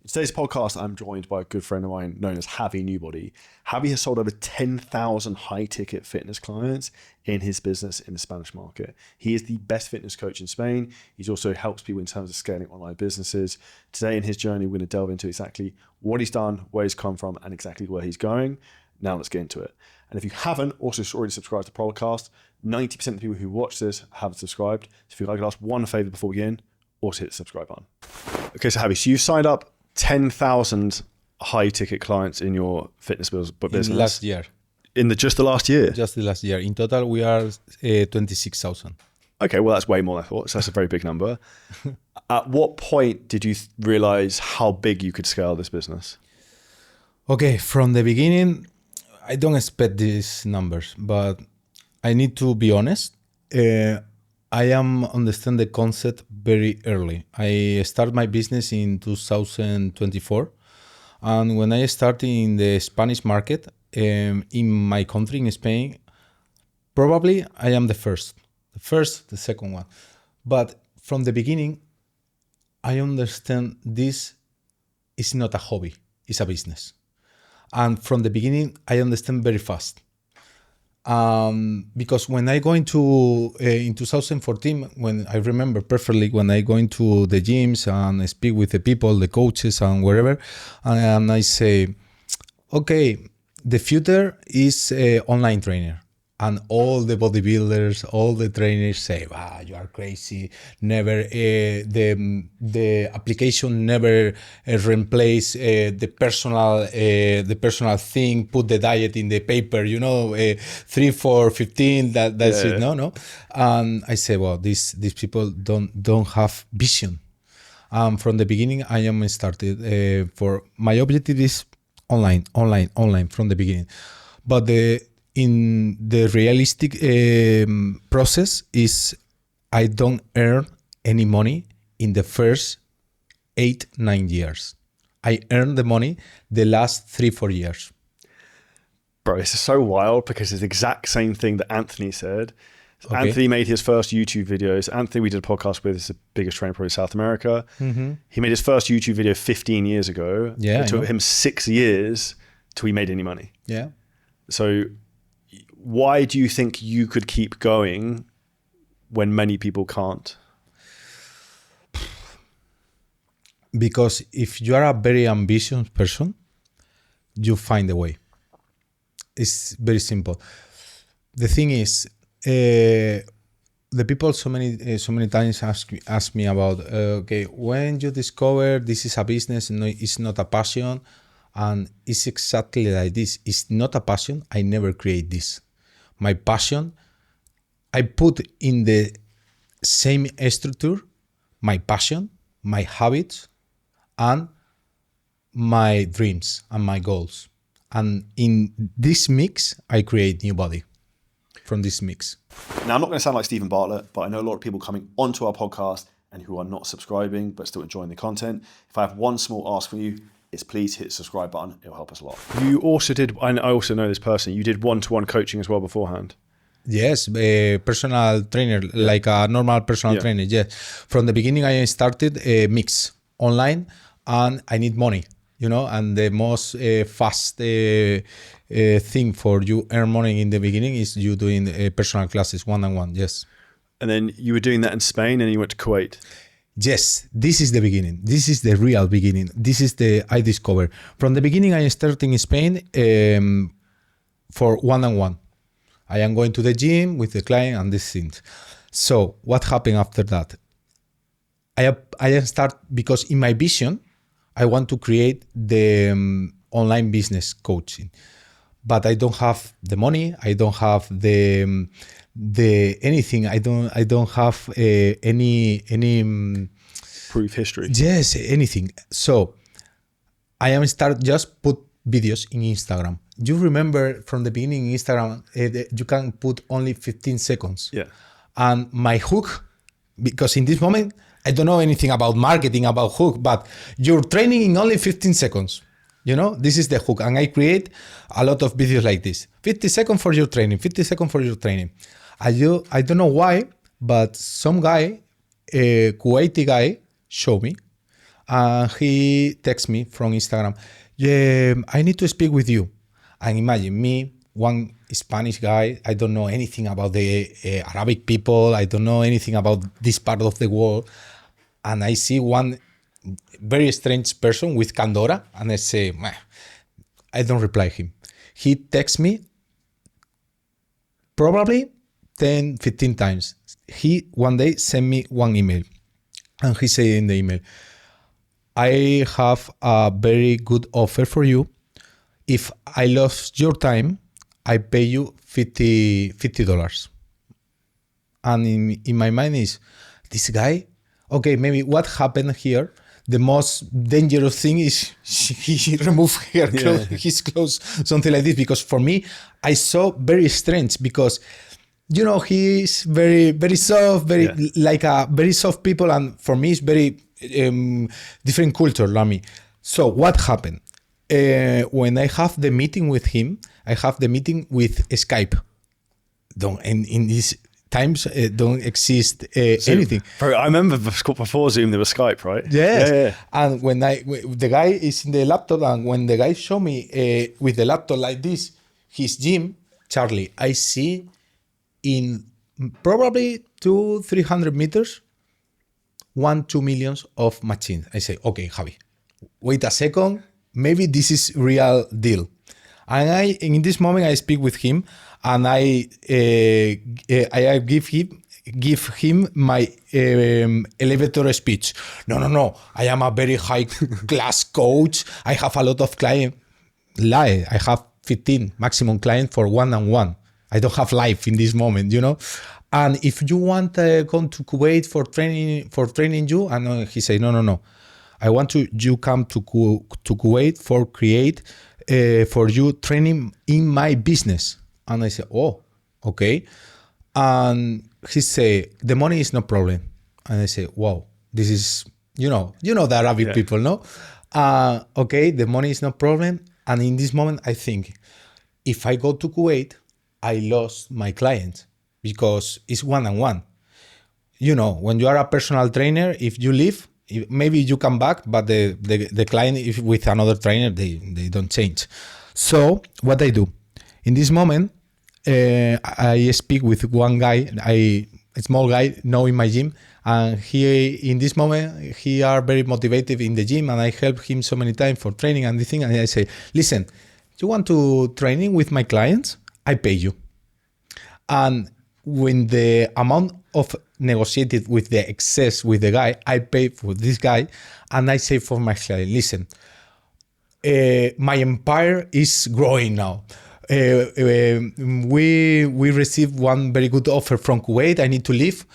In today's podcast, I'm joined by a good friend of mine known as Javi Newbody. Javi has sold over 10,000 high-ticket fitness clients in his business in the Spanish market. He is the best fitness coach in Spain. He's also helps people in terms of scaling online businesses. Today in his journey, we're going to delve into exactly what he's done, where he's come from, and exactly where he's going. Now let's get into it. And if you haven't also already subscribed to the podcast, 90% of the people who watch this haven't subscribed. So if you'd like to ask one favor before we begin, also hit the subscribe button. Okay, so Javi, so you've signed up 10,000 high-ticket clients in your fitness business. In last year. Just the last year? Just the last year. In total, we are 26,000. Okay, well, that's way more than I thought. So that's a very big number. At what point did you realize how big you could scale this business? Okay, from the beginning, I don't expect these numbers, but I need to be honest. I am understand the concept very early. I start my business in 2024. And when I started in the Spanish market, in my country, in Spain, probably I am the second one. But from the beginning, I understand this is not a hobby, it's a business. And from the beginning, I understand very fast. Because when I go into in 2014, when I remember perfectly when I go into the gyms and I speak with the people, the coaches and wherever, and I say, okay, the future is online trainer. And all the bodybuilders, all the trainers say, "Wow, you are crazy! Never the application never replace the personal thing. Put the diet in the paper, 3, 4, 15. That's it. No." And I say, "Well, these people don't have vision." From the beginning, I am started for my objective is online from the beginning, but in the realistic process is I don't earn any money in the first 8-9 years. I earn the money the last 3-4 years. Bro, this is so wild because it's the exact same thing that Anthony said. Okay. Anthony made his first YouTube videos. Anthony, we did a podcast with, is the biggest trainer probably in South America. Mm-hmm. He made his first YouTube video 15 years ago. Yeah, it took him 6 years till he made any money. Yeah. So why do you think you could keep going when many people can't? Because if you are a very ambitious person, you find a way. It's very simple. The thing is, the people so many times ask me about, okay, when you discover this is a business, no, it's not a passion, and it's exactly like this. It's not a passion. I never create this. My passion, I put in the same structure, my passion, my habits, and my dreams and my goals. And in this mix, I create new body from this mix. Now, I'm not going to sound like Stephen Bartlett, but I know a lot of people coming onto our podcast and who are not subscribing, but still enjoying the content. If I have one small ask for you, is please hit the subscribe button. It'll help us a lot. You also did, and I also know this person, you did one-to-one coaching as well beforehand. Yes, a personal trainer, like a normal personal trainer. Yes. From the beginning, I started a mix online and I need money, and the most fast thing for you earn money in the beginning is you doing personal classes one-on-one. Yes. And then you were doing that in Spain and you went to Kuwait. Yes, this is the beginning. This is the real beginning. This is I discovered. From the beginning, I started in Spain for one-on-one. I am going to the gym with the client and these things. So what happened after that? I start because in my vision, I want to create the online business coaching, but I don't have the money. I don't have the anything. I don't have any proof history. Yes, anything. So I am just put videos in Instagram. You remember from the beginning in Instagram, you can put only 15 seconds. Yeah. And my hook, because in this moment, I don't know anything about marketing, about hook, but you're training in only 15 seconds. This is the hook. And I create a lot of videos like this. 50 seconds for your training, 50 seconds for your training. I don't know why, but some guy, a Kuwaiti guy, showed me. He texts me from Instagram. Yeah, I need to speak with you. And imagine me, one Spanish guy. I don't know anything about the Arabic people. I don't know anything about this part of the world. And I see one very strange person with Candora, and I say, meh. I don't reply him. He texts me probably 10, 15 times. He one day sent me one email, and he said in the email, I have a very good offer for you. If I lost your time, I pay you $50. And in my mind is, this guy, okay, maybe what happened here, the most dangerous thing is he removed his clothes, something like this. Because for me, I saw very strange because, you know, he is very, very soft, like a very soft people. And for me, it's very different culture than me. So what happened? When I have the meeting with him, I have the meeting with Skype. In these times don't exist anything. Bro, I remember before Zoom there was Skype, right? Yes. Yeah. And when the guy is in the laptop, and when the guy show me with the laptop like this, his gym, Charlie, I see in probably 200-300 meters, 1-2 millions of machines. I say, okay, Javi, wait a second. Maybe this is real deal. And in this moment, I speak with him, and I give him my elevator speech. No. I am a very high class coach. I have a lot of clients. I have 15 maximum clients for one-on-one. I don't have life in this moment, you know. And if you want to come to Kuwait for training you, and he said, no. I want you come to Kuwait for create for you training in my business. And I said, oh, okay. And he said, the money is no problem. And I said, wow, this is, you know the Arabic people, no? Okay, the money is no problem. And in this moment, I think, if I go to Kuwait, I lost my clients because it's one-on-one. You know, when you are a personal trainer, if you leave, maybe you come back, but the client, if with another trainer, they don't change. So what I do in this moment, I speak with one guy, a small guy, now in my gym, and in this moment he are very motivated in the gym, and I help him so many times for training and the thing. And I say, listen, you want to training with my clients? I pay you. And when the amount of negotiated with the excess with the guy, I pay for this guy, and I say for my client, listen, my empire is growing now. We received one very good offer from Kuwait. I need to leave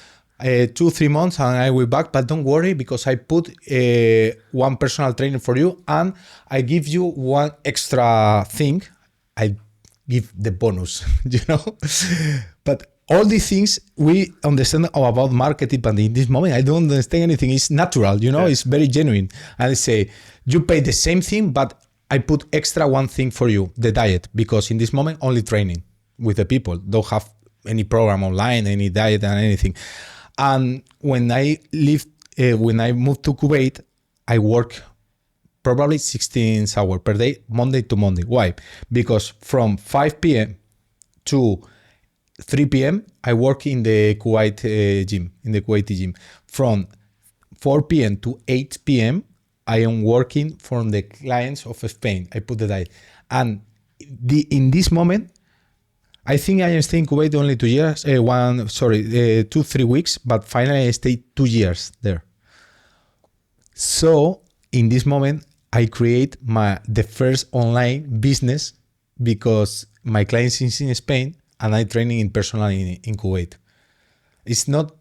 2-3 months and I will back, but don't worry because I put one personal trainer for you, and I give you one extra thing. I give the bonus, you know. But all these things we understand about marketing, but in this moment I don't understand anything. It's natural, you know. It's very genuine. And I say, you pay the same thing, but I put extra one thing for you, the diet, because in this moment only training with the people, don't have any program online, any diet and anything. And when I moved to Kuwait, I work probably 16 hours per day, Monday to Monday. Why? Because from 5 p.m. to 3 p.m. I work in the Kuwait gym, in the Kuwaiti gym. From 4 p.m. to 8 p.m. I am working for the clients of Spain. I put the diet. And in this moment, I think I am staying in Kuwait only 2 years, 2-3 weeks, but finally I stayed 2 years there. So in this moment, I create the first online business because my clients is in Spain and I training in personal in Kuwait. It's not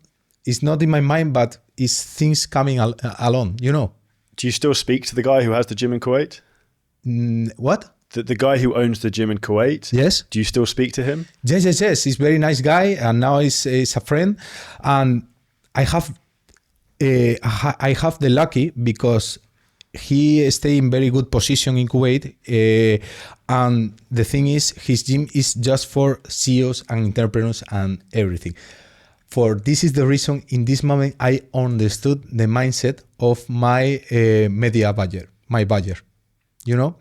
in my mind, but it's things coming along, you know. Do you still speak to the guy who has the gym in Kuwait? What? The guy who owns the gym in Kuwait? Yes. Do you still speak to him? Yes. He's a very nice guy, and now he's a friend. And I have the lucky because he stay in very good position in Kuwait. And the thing is, his gym is just for CEOs and entrepreneurs and everything. For this is the reason in this moment I understood the mindset of my media buyer, my buyer, you know,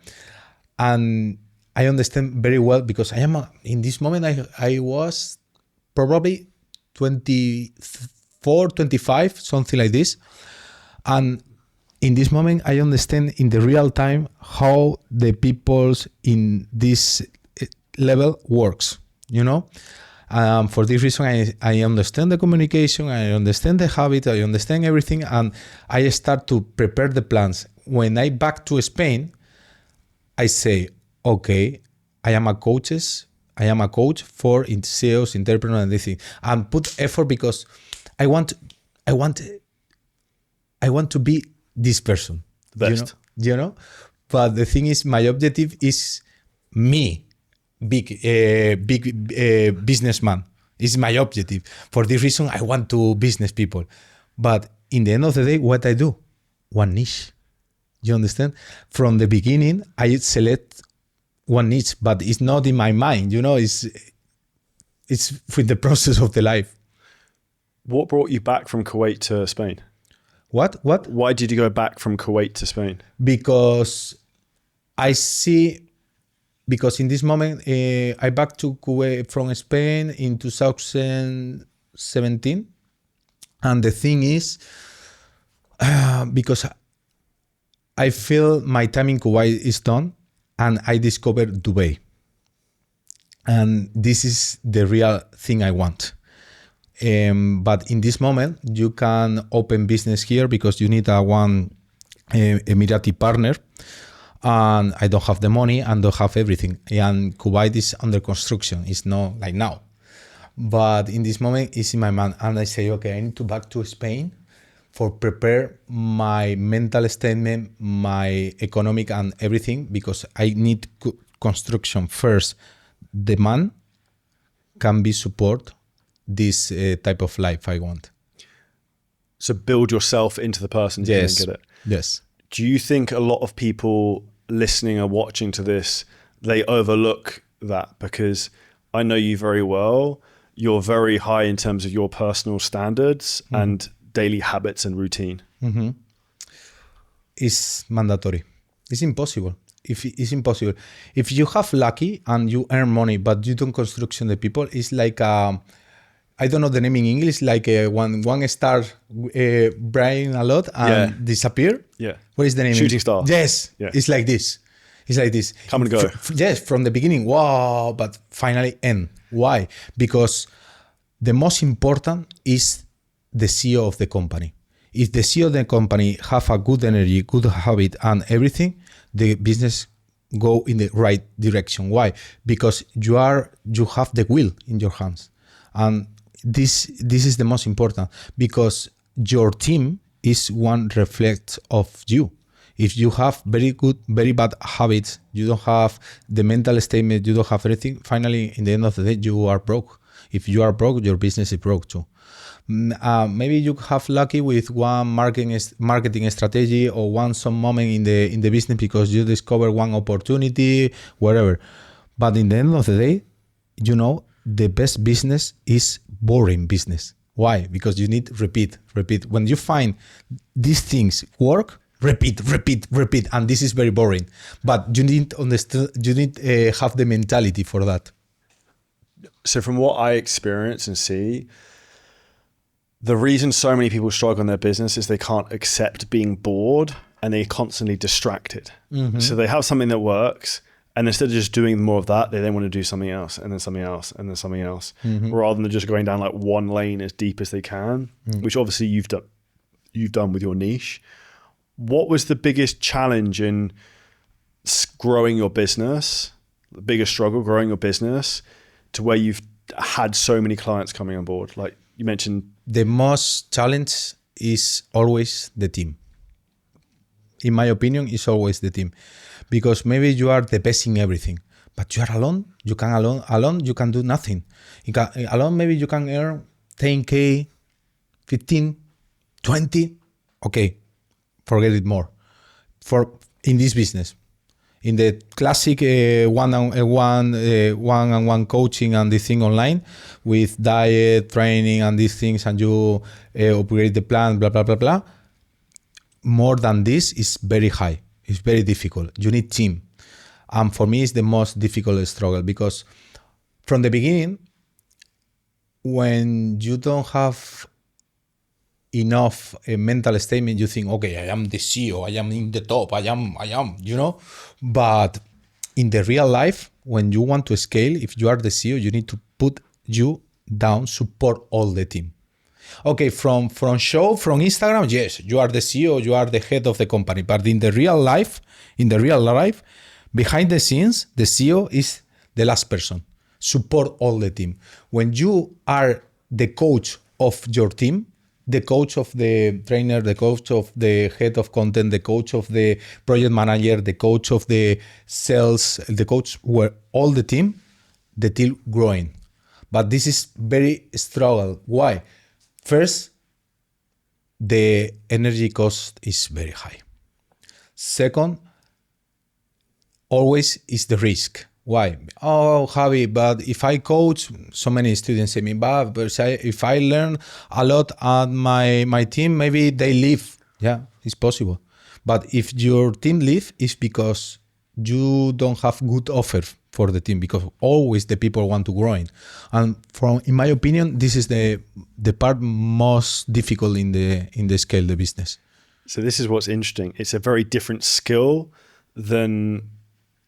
and I understand very well because I am in this moment I was probably 24, 25, something like this, and in this moment I understand in the real time how the people's in this level works, you know. For this reason, I understand the communication, I understand the habit, I understand everything, and I start to prepare the plans. When I back to Spain, I say, okay, I am a coach for sales, entrepreneur, and everything, and put effort because I want to be this person, The best. you know. But the thing is, my objective is me. Big businessman is my objective. For this reason, I want to business people. But in the end of the day, what I do? One niche. You understand? From the beginning, I select one niche, but it's not in my mind. You know, it's with the process of the life. What brought you back from Kuwait to Spain? What? Why did you go back from Kuwait to Spain? Because I see. Because in this moment, I back to Kuwait from Spain in 2017. And the thing is, because I feel my time in Kuwait is done and I discovered Dubai. And this is the real thing I want. But in this moment, you can open business here because you need one Emirati partner. And I don't have the money and don't have everything. And Kuwait is under construction. It's not like now. But in this moment, it's in my mind. And I say, okay, I need to back to Spain for prepare my mental statement, my economic and everything, because I need construction first. The man can be support this type of life I want. So build yourself into the person you can get it. Yes. Do you think a lot of people listening or watching to this, they overlook that? Because I know you very well. You're very high in terms of your personal standards and daily habits and routine. It's mandatory. It's impossible. It's impossible. If you have lucky and you earn money, but you don't construction the people, it's like I don't know the name in English, like one star brain a lot and disappear. Yeah. What is the name? Shooting star. Yes. Yeah. It's like this. It's like this. Come and go. Yes, from the beginning, wow, but finally end. Why? Because the most important is the CEO of the company. If the CEO of the company have a good energy, good habit and everything, the business go in the right direction. Why? Because you have the will in your hands. And this is the most important because your team is one reflect of you. If you have very good, very bad habits, you don't have the mental statement, you don't have everything, finally, in the end of the day, you are broke. If you are broke, your business is broke too. Maybe you have lucky with one marketing strategy or some moment in the business because you discover one opportunity, whatever. But in the end of the day, you know, the best business is boring business. Why? Because you need repeat. When you find these things work, repeat, and this is very boring. But you need understand. You need have the mentality for that. So from what I experience and see, the reason so many people struggle in their business is they can't accept being bored and they're constantly distracted. So they have something that works. And instead of just doing more of that, they then want to do something else and then something else and then something else, rather than just going down like one lane as deep as they can, which obviously you've done with your niche. What was the biggest challenge in growing your business, the biggest struggle growing your business to where you've had so many clients coming on board? Like you mentioned. The most challenge is always the team. In my opinion, it's always the team. Because maybe you are the best in everything, but you are alone. You can alone you can do nothing. Alone maybe you can earn 10K, 15, 20. Okay, forget it more. In this business, in the classic one-on-one coaching and this thing online with diet, training, and these things, and you upgrade the plan, blah, blah, blah, blah. More than this is very high. It's very difficult. You need team. And for me, it's the most difficult struggle because from the beginning, when you don't have enough mental statement, you think, okay, I am the CEO, I am in the top, I am, But in the real life, when you want to scale, if you are the CEO, you need to put you down, support all the team. Okay, from Instagram, yes, you are the CEO, you are the head of the company. But in the real life, behind the scenes, the CEO is the last person. Support all the team. When you are the coach of your team, the coach of the trainer, the coach of the head of content, the coach of the project manager, the coach of the sales, the coach were all the team growing. But this is very struggle. Why? First, the energy cost is very high. Second, always is the risk. Why? Oh, Javi, but if I coach, so many students say me, but if I learn a lot at my team, maybe they leave. Yeah, it's possible. But if your team leave, it's because you don't have good offer for the team, because always the people want to grow in. And in my opinion, this is the part most difficult in the scale the business. So this is what's interesting. It's a very different skill than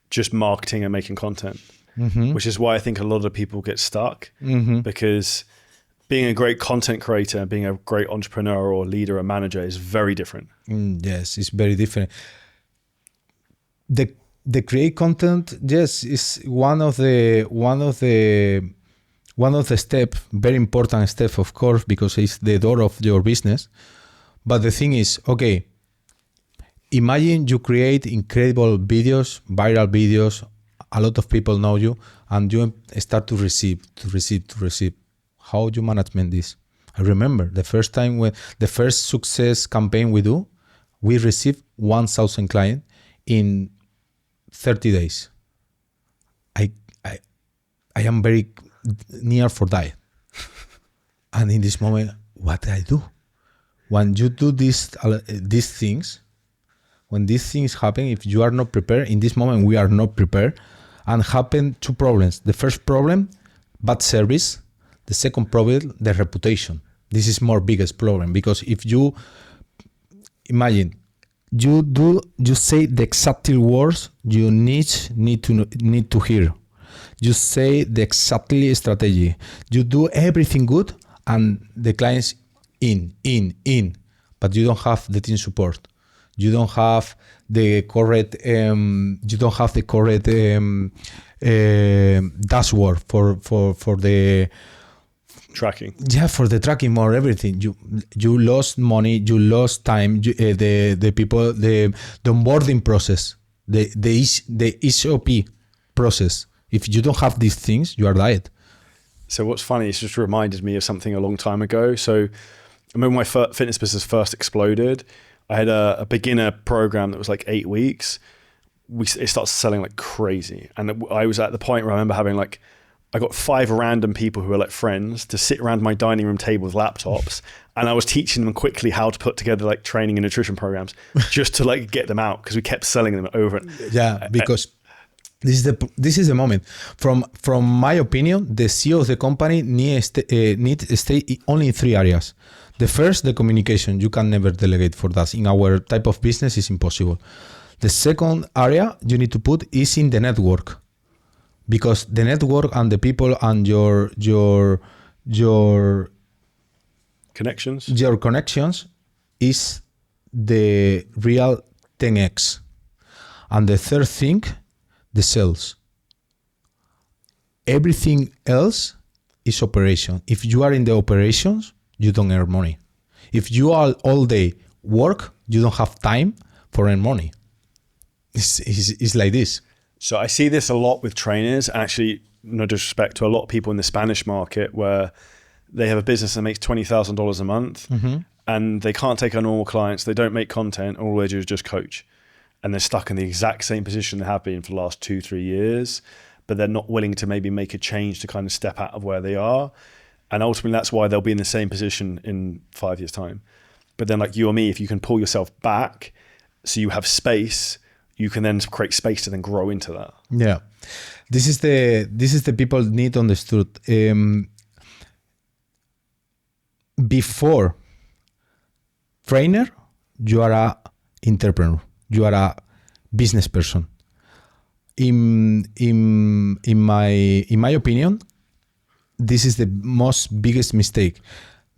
just marketing and making content, which is why I think a lot of people get stuck, because being a great content creator and being a great entrepreneur or leader or manager is very different. Yes, it's very different. The create content, yes, is one of the step, very important step, of course, because it's the door of your business. But the thing is, okay, imagine you create incredible videos, viral videos, a lot of people know you, and you start to receive. How do you management this? I remember the first time when the first success campaign we received 1,000 clients in 30 days. I am very near for die. And in this moment, what I do? When you do these things, when these things happen, if you are not prepared, in this moment we are not prepared, and happen two problems. The first problem, bad service. The second problem, the reputation. This is more biggest problem, because if you imagine, you say the exact words you need to hear. You say the exactly strategy. You do everything good, and the clients in, but you don't have the team support. You don't have the correct. Dashboard for the tracking. Yeah, for the tracking more everything. You lost money. You lost time. The people, the onboarding process, the SOP process. If you don't have these things, you are dead. So what's funny, it's just reminded me of something a long time ago. So I remember my fitness business first exploded. I had a beginner program that was like 8 weeks. It started selling like crazy. And I was at the point where I remember having I got 5 random people who were like friends to sit around my dining room table with laptops. And I was teaching them quickly how to put together like training and nutrition programs just to like get them out, because we kept selling them over. Yeah, because this is the moment. From my opinion, the CEO of the company needs to stay only in 3 areas. The first, the communication. You can never delegate for that. In our type of business, it's impossible. The second area you need to put is in the network, because the network and the people and your connections. Your connections is the real 10x. And the third thing, the sales. Everything else is operation. If you are in the operations, you don't earn money. If you are all day work, you don't have time for earn money. It's like this. So I see this a lot with trainers, actually, no disrespect to a lot of people in the Spanish market, where they have a business that makes $20,000 a month and they can't take on normal clients. They don't make content. All they do is just coach. and they're stuck in the exact same position they have been for the last 2-3 years, but they're not willing to maybe make a change to kind of step out of where they are. And ultimately that's why they'll be in the same position in 5 years' time. But then like you or me, if you can pull yourself back so you have space, you can then create space to then grow into that. Yeah. This is the people need understood. Before trainer, you are a entrepreneur. You are a business person. In my opinion, this is the most biggest mistake.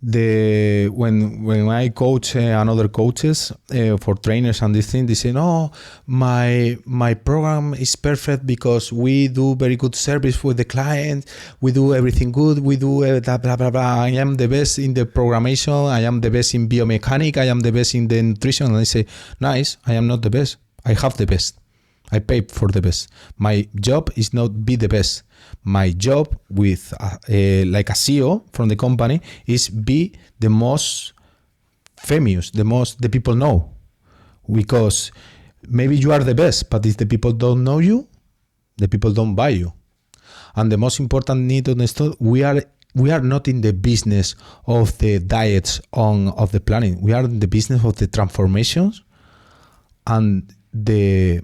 When I coach another coaches for trainers and this thing, they say, "No, my program is perfect because we do very good service with the client. We do everything good. We do blah blah blah blah. I am the best in the programmation. I am the best in biomechanic. I am the best in the nutrition." And I say, "Nice. I am not the best. I have the best. I pay for the best. My job is not be the best. My job with like a CEO from the company is be the most famous, the people know. Because maybe you are the best, but if the people don't know you, the people don't buy you. And the most important need to understand, we are not in the business of the diets of the planning. We are in the business of the transformations and the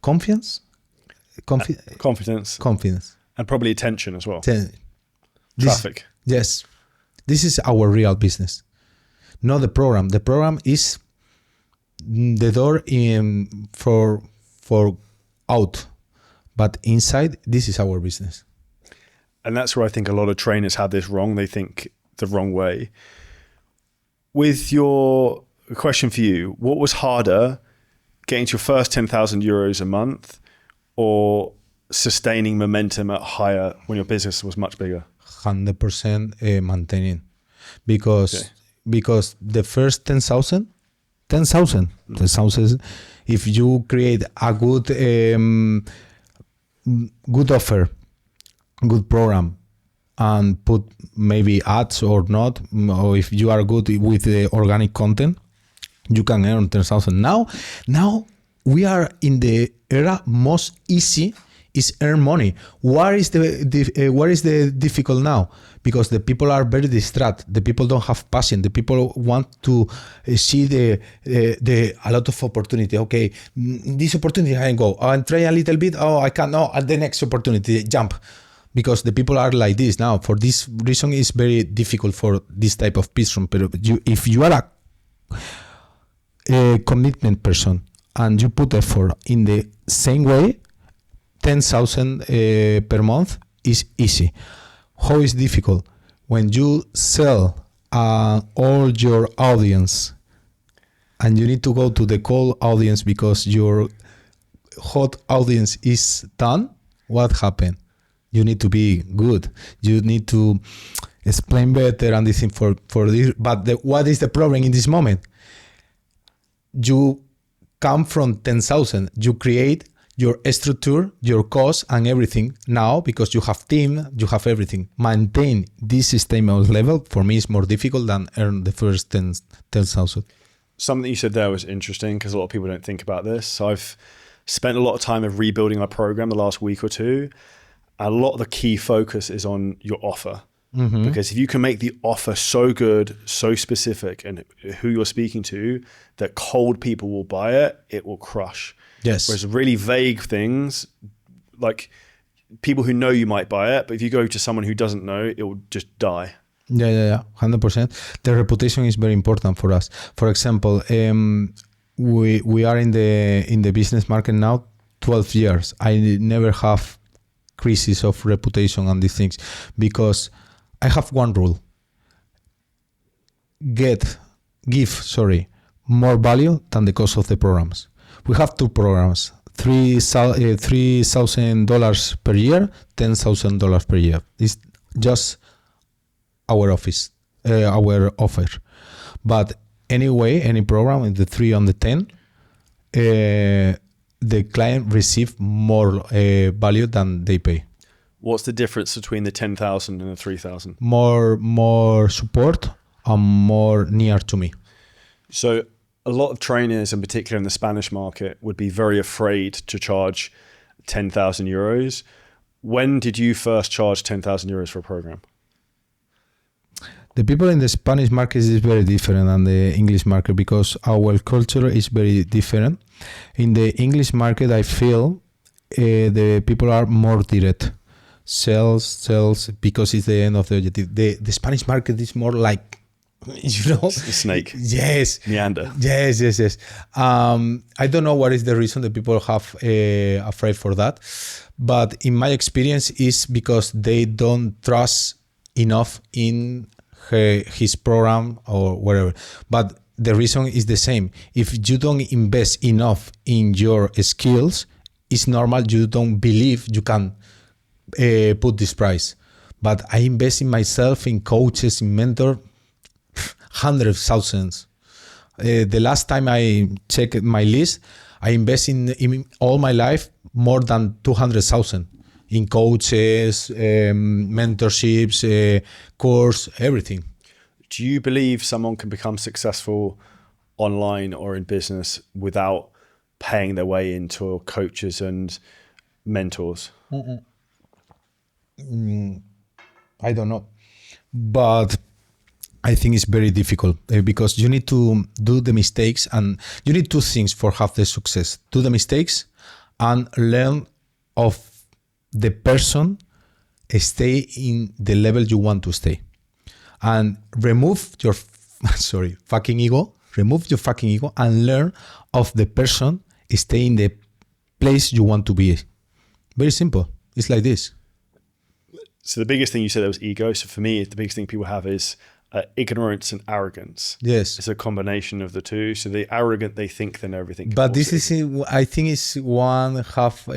confidence, and probably attention as well. Traffic. Yes, this is our real business, not the program. The program is the door in for out, but inside this is our business. And that's where I think a lot of trainers have this wrong. They think the wrong way. With your question for you, what was harder, getting to your first 10,000 euros a month or sustaining momentum at higher when your business was much bigger? 100% maintaining, because the first 10,000, if you create a good offer, good program, and put maybe ads or not, or if you are good with the organic content, you can earn 10,000. Now we are in the era most easy is earn money. What is the difficult now? Because the people are very distracted. The people don't have passion. The people want to see a lot of opportunity. Okay, this opportunity I can go. And try a little bit. Oh, I can't. No, at the next opportunity, jump. Because the people are like this now. For this reason, it's very difficult for this type of person. But if you are a commitment person and you put effort in the same way, 10,000 per month is easy. How is difficult? When you sell all your audience and you need to go to the cold audience because your hot audience is done, what happened? You need to be good. You need to explain better and this thing for this. But what is the problem in this moment? You come from 10,000. You create your structure, your cost, and everything now because you have team, you have everything. Maintain this sustainable level for me is more difficult than earn the first 10,000. Something that you said there was interesting because a lot of people don't think about this. So I've spent a lot of time of rebuilding my program the last week or two. A lot of the key focus is on your offer. Mm-hmm. Because if you can make the offer so good, so specific, and who you're speaking to, that cold people will buy it, it will crush. Yes. Whereas really vague things, like people who know you might buy it, but if you go to someone who doesn't know, it will just die. Yeah, 100%. The reputation is very important for us. For example, we are in the business market now 12 years. I never have crisis of reputation and these things because I have one rule. Give more value than the cost of the programs. We have two programs, $3,000 per year, $10,000 per year. It's just our offer. But anyway, any program in the 3 on the 10, the client receive more value than they pay. What's the difference between the 10,000 and the 3,000? More support and more near to me. So a lot of trainers, in particular in the Spanish market, would be very afraid to charge 10,000 euros. When did you first charge 10,000 euros for a program? The people in the Spanish market is very different than the English market because our culture is very different. In the English market, I feel the people are more direct. Sells, because it's the end of the objective. The Spanish market is more like, you know, The snake. Yes. Meander. Yes. I don't know what is the reason that people have afraid for that, but in my experience is because they don't trust enough in his program or whatever. But the reason is the same. If you don't invest enough in your skills, it's normal you don't believe you can put this price. But I invest in myself, in coaches, in mentor, hundreds of thousands. The last time I checked my list, I invest in all my life more than 200,000 in coaches, mentorships, course, everything. Do you believe someone can become successful online or in business without paying their way into coaches and mentors? I don't know. But I think it's very difficult because you need to do the mistakes, and you need two things for have the success. Do the mistakes and learn of the person, stay in the level you want to stay. And remove your fucking ego. Remove your fucking ego and learn of the person, stay in the place you want to be. Very simple. It's like this. So the biggest thing you said there was ego. So for me, the biggest thing people have is ignorance and arrogance. Yes. It's a combination of the two. So the arrogant, they think they know everything. But this is, I think, is one have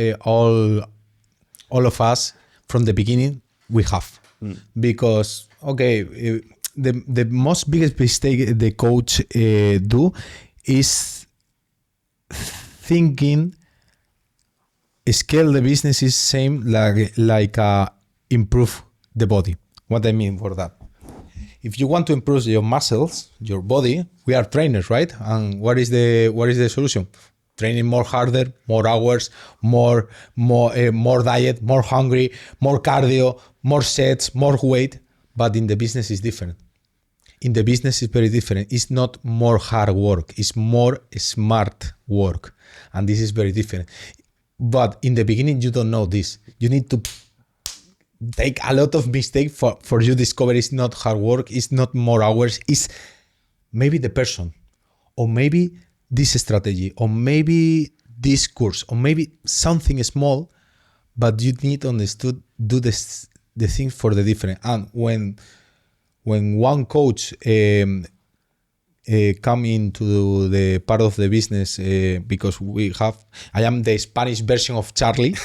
all of us from the beginning we have, because the most biggest mistake the coach do is thinking scale the business is same like improve the body. What I mean for that? If you want to improve your muscles, your body, we are trainers, right? And what is the solution? Training more harder, more hours, more diet, more hungry, more cardio, more sets, more weight. But in the business is different. In the business is very different. It's not more hard work. It's more smart work. And this is very different. But in the beginning, you don't know this. You need to take a lot of mistakes for you discover it's not hard work, it's not more hours, it's maybe the person, or maybe this strategy, or maybe this course, or maybe something small, but you need to understood do the things for the different. And when one coach come into the part of the business, because I am the Spanish version of Charlie.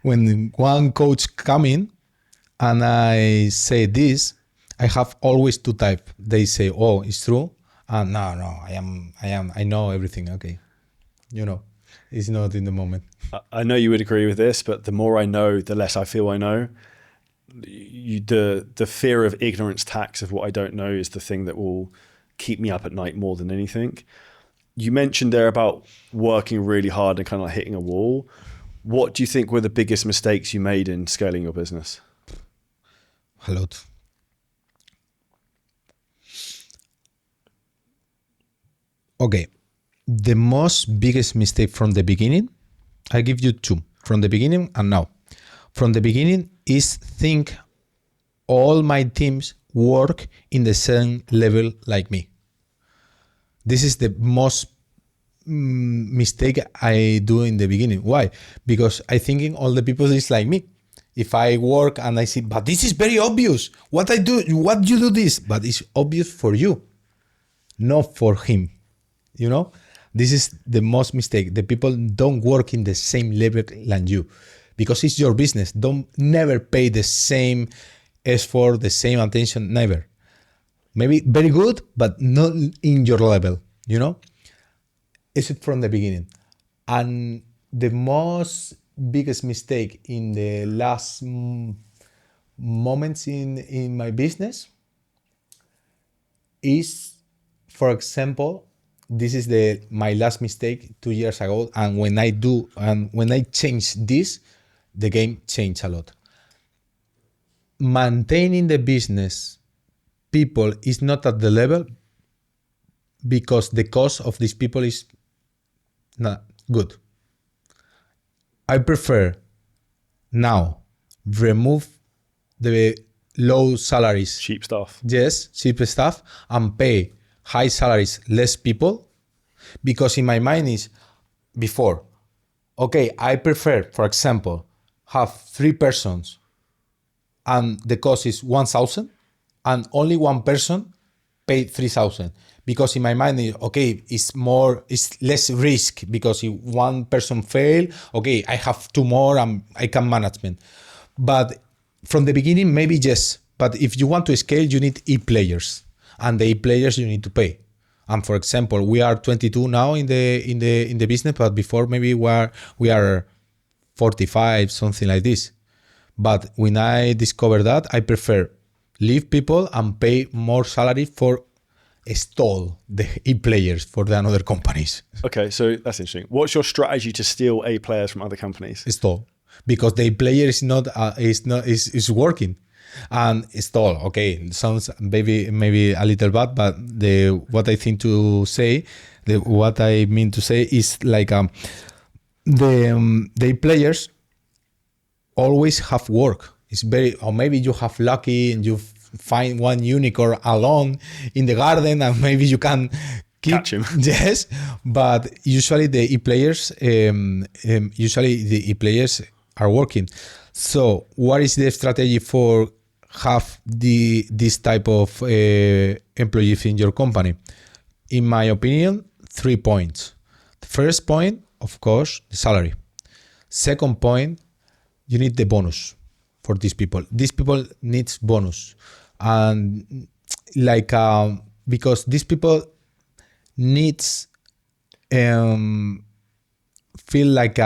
When one coach come in and I say this, I have always two types. They say, "Oh, it's true," and no, I know everything. Okay, you know, it's not in the moment. I know you would agree with this, but the more I know, the less I feel I know. The fear of ignorance tax of what I don't know is the thing that will keep me up at night more than anything. You mentioned there about working really hard and kind of like hitting a wall. What do you think were the biggest mistakes you made in scaling your business? A lot. Okay. The most biggest mistake from the beginning, I give you two. From the beginning and now. From the beginning is think all my teams work in the same level like me. This is the most mistake I do in the beginning. Why? Because I thinking all the people is like me. If I work and I see, but this is very obvious. What you do this, but it's obvious for you, not for him. You know, this is the most mistake. The people don't work in the same level than you, because it's your business. Don't never pay the same effort, the same attention. Never. Maybe very good, but not in your level. You know. Is it from the beginning? And the most biggest mistake in the last moments in my business is, for example, this is my last mistake 2 years ago, and when I change this, the game changed a lot. Maintaining the business people is not at the level because the cost of these people is not good. I prefer now remove the low salaries, Cheap stuff. yes, cheap stuff, and pay high salaries, less people, because in my mind is before, okay, I prefer, for example, have 3 persons and the cost is 1,000 and only one person pay 3,000, because in my mind, okay, it's less risk, because if one person fail, okay, I have 2 more and I can management. But from the beginning, maybe yes. But if you want to scale, you need e-players, and the e-players you need to pay. And for example, we are 22 now in the business, but before maybe we are 45, something like this. But when I discovered that, I prefer leave people and pay more salary for stall the e-players for the other companies. Okay, so that's interesting. What's your strategy to steal A players from other companies? Stall, because the player is working, and stall. Okay, it sounds maybe a little bad, but what I mean to say is like the players always have work. It's or maybe you have lucky and you find one unicorn alone in the garden, and maybe you can catch him. Yes, but usually the e-players, are working. So, what is the strategy for have this type of employees in your company? In my opinion, 3 points. The first point, of course, the salary. Second point, you need the bonus for these people. These people needs bonus, and because these people needs feel like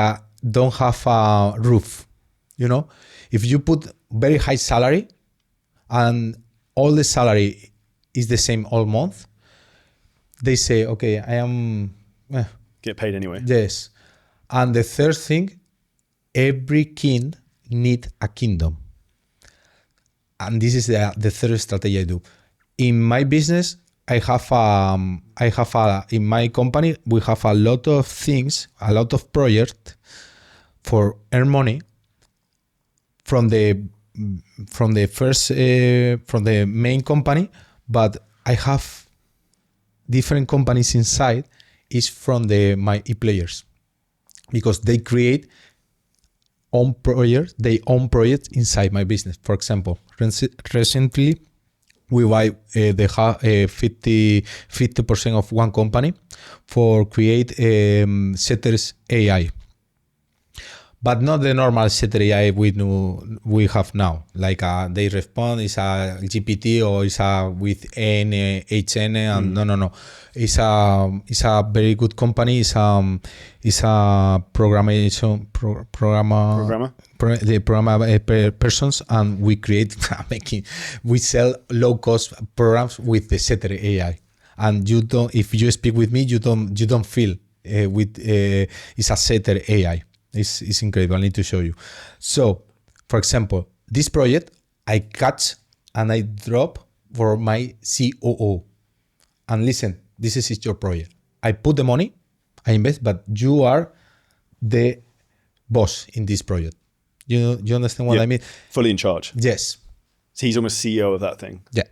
don't have a roof. If you put very high salary and all the salary is the same all month, they say, okay, I am get paid anyway. Yes. And the third thing, every king need a kingdom. And this is the third strategy I do. In my business, in my company, we have a lot of things, a lot of projects for earn money from the main company, but I have different companies inside is from my e-players, because they create their own projects inside my business. For example, recently we buy the 50% of one company for create setters AI, but not the normal setter AI we have now. Like they respond is a GPT or is a with HN and no. It's a very good company. It's a programmer. The programmer persons, and we create we sell low cost programs with the setter AI. And if you speak with me, you don't feel it's a setter AI. It's incredible. I need to show you. So, for example, this project I catch and I drop for my COO. And listen, this is your project. I put the money, I invest, but you are the boss in this project. You understand what I mean? Fully in charge. Yes. So he's almost CEO of that thing. Yeah.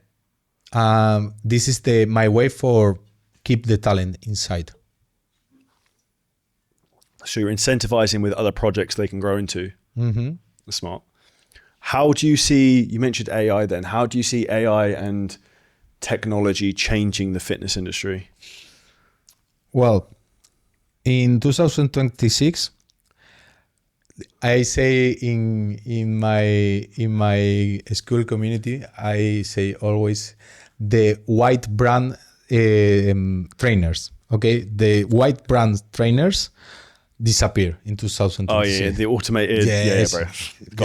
This is my way for keep the talent inside. So you're incentivizing with other projects they can grow into. Mm-hmm. That's smart. How do you see, you mentioned AI then, how do you see AI and technology changing the fitness industry? Well, in 2026, I say in my school community, I say always the white brand trainers. Okay, the white brand trainers disappear in 2026. Oh yeah, the automated. Yes. Yeah, bro.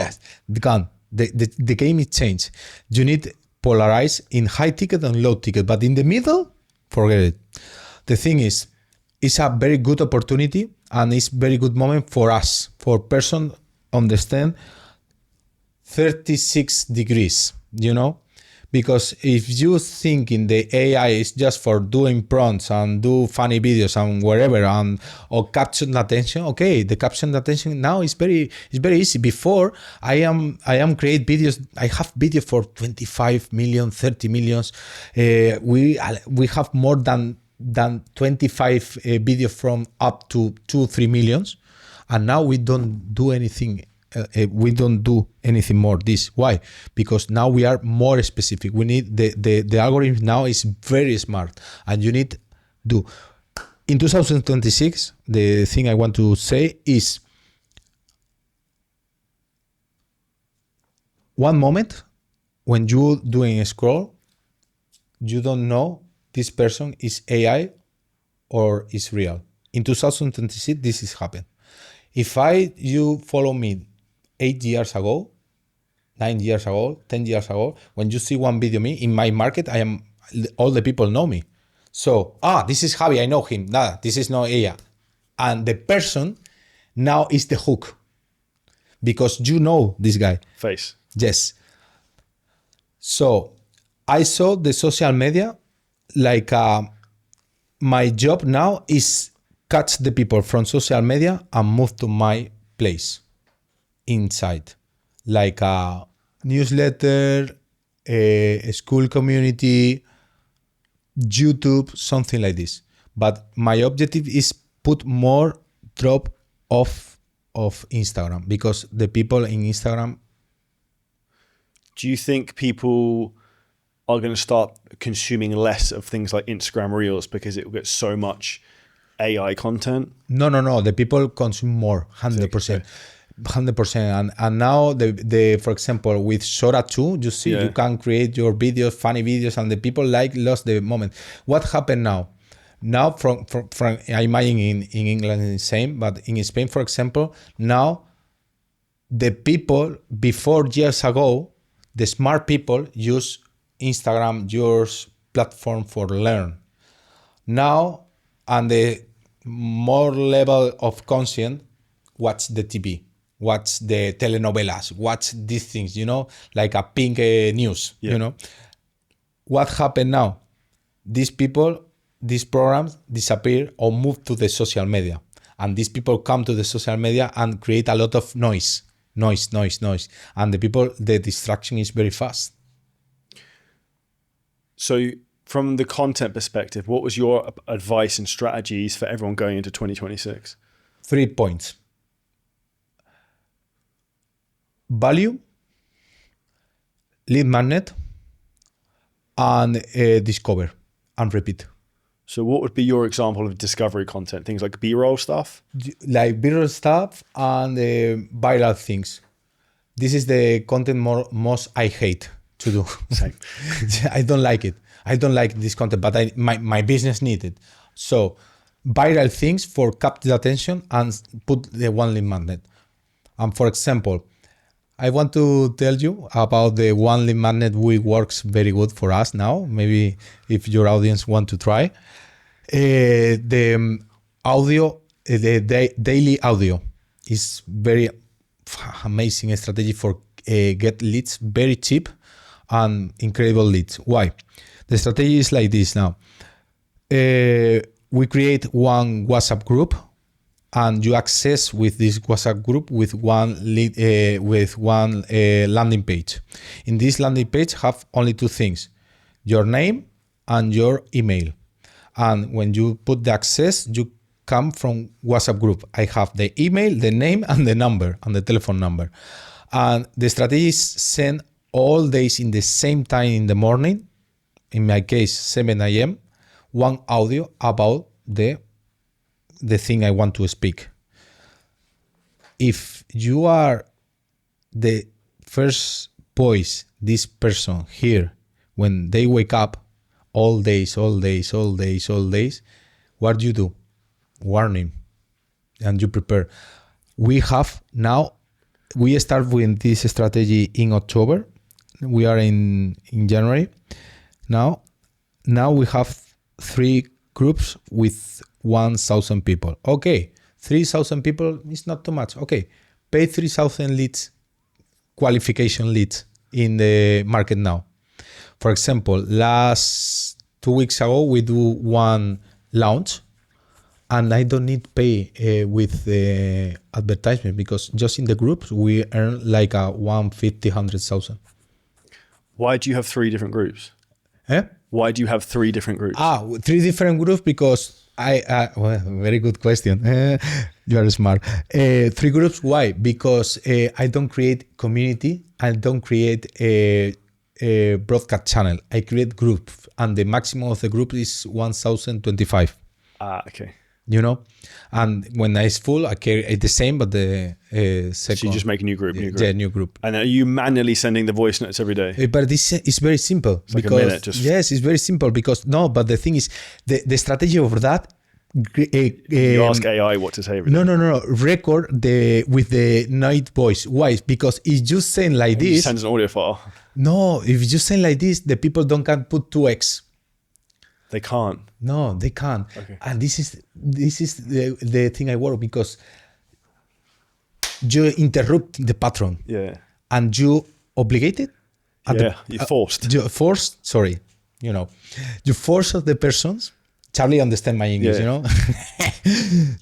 Yes, gone. The game is changed. You need polarize in high ticket and low ticket, but in the middle, forget it. the thing is, it's a very good opportunity and it's very good moment for us, for person understand 36 degrees, because if you think in the AI is just for doing prompts and do funny videos and wherever or capture the attention, okay, the capture the attention now is very easy. Before I am create videos, I have video for 25 million, 30 millions. We have more than 25 video from up to 2-3 millions, and now we don't do anything. We don't do anything more. This why? Because now we are more specific. We need the algorithm now is very smart, and you need do. In 2026, the thing I want to say is one moment when you doing a scroll, you don't know this person is AI or is real. In 2026, this is happened. If you follow me 8 years ago, 9 years ago, 10 years ago, when you see one video me in my market, all the people know me. So, this is Javi, I know him. Nah, this is not AI. And the person now is the hook because you know this guy. Face. Yes. So I saw the social media like my job now is catch the people from social media and move to my place. Inside, like a newsletter, a school community, YouTube, something like this. But my objective is put more drop off of Instagram because the people in Instagram. Do you think people are going to start consuming less of things like Instagram Reels because it will get so much AI content? No. The people consume more, 100%. 100%. And now the for example with Sora 2, you see you can create your videos, funny videos, and the people lost the moment. What happened now? Now from I imagine in England is the same, but in Spain, for example, now the people before years ago, the smart people use Instagram, your platform for learn. Now, and the more level of conscience, watch the TV. Watch the telenovelas, watch these things, like a pink news, What happened now? These people, these programs disappear or move to the social media. And these people come to the social media and create a lot of noise. And the distraction is very fast. So from the content perspective, what was your advice and strategies for everyone going into 2026? 3 points. Value, lead magnet, and discover and repeat. So what would be your example of discovery content? Things like B-roll stuff? Like B-roll stuff and viral things. This is the content most I hate to do. Same. I don't like it. I don't like this content, but my business needs it. So viral things for capture attention and put the one lead magnet. And for example, I want to tell you about the one lead magnet which works very good for us now. Maybe if your audience want to try. The audio, the daily audio is very amazing strategy for get leads very cheap and incredible leads. Why? The strategy is like this now. We create one WhatsApp group and you access with this WhatsApp group with one lead, with one landing page. In this landing page have only two things, your name and your email. And when you put the access, you come from WhatsApp group. I have the email, the name, and the number, and the telephone number. And the strategy is send all days in the same time in the morning, in my case, 7 a.m., one audio about the thing I want to speak. If you are the first voice, this person here, when they wake up, all days, what do you do? Warning. And you prepare. We start with this strategy in October. We are in January. Now we have 3 groups with 1,000 people. Okay, 3,000 people is not too much. Okay, pay 3,000 leads, qualification leads in the market now. For example, last 2 weeks ago, we do one launch, and I don't need to pay with the advertisement because just in the groups, we earn like a 150, 100,000. Why do you have 3 different groups? Why do you have 3 different groups? 3 different groups because well, very good question. You are smart. 3 groups, why? Because I don't create community. I don't create a broadcast channel. I create groups, and the maximum of the group is 1,025. Okay. You know, and when it's full, I carry the same, but the second. So you just make a new group, Yeah, new group. And are you manually sending the voice notes every day? But this is very simple. It's like a minute, just... Yes, it's very simple because no, but the thing is, the strategy of that. You ask AI what to say every day. No. Record with the night voice. Why? Because if you send like this, it sends an audio file. No, if you send like this, the people can put 2x. They can't. No, they can't. Okay. And this is the thing I work because you interrupt the pattern. Yeah. And you obligated. You're forced. You forced. Sorry, you force the persons. Charlie understand my English,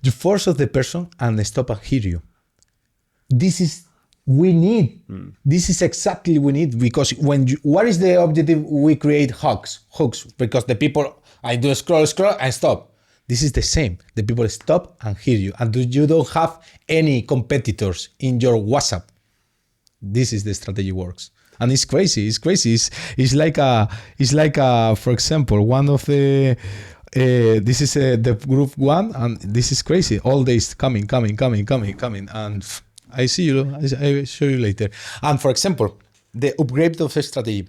You force the person and stop and hear you. This is we need. This is exactly we need because what is the objective? We create hooks because the people I do scroll and stop. This is the same. The people stop and hear you, and you don't have any competitors in your WhatsApp. This is the strategy works, and it's crazy. It's like for example, one of the. This is the group 1, and this is crazy. All days coming, and I see you. I show you later. And for example, the upgrade of the strategy.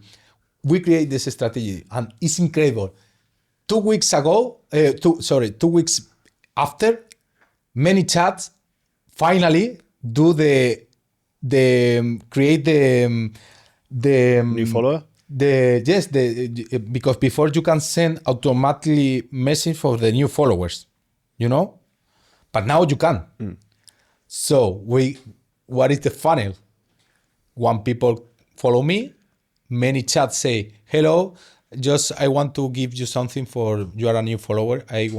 We create this strategy, and it's incredible. 2 weeks ago, 2 weeks after, many chats finally do create the new follower. Because before you can send automatically message for the new followers, but now you can. So what is the funnel? One people follow me, many chats say hello. Just I want to give you something for you are a new follower. I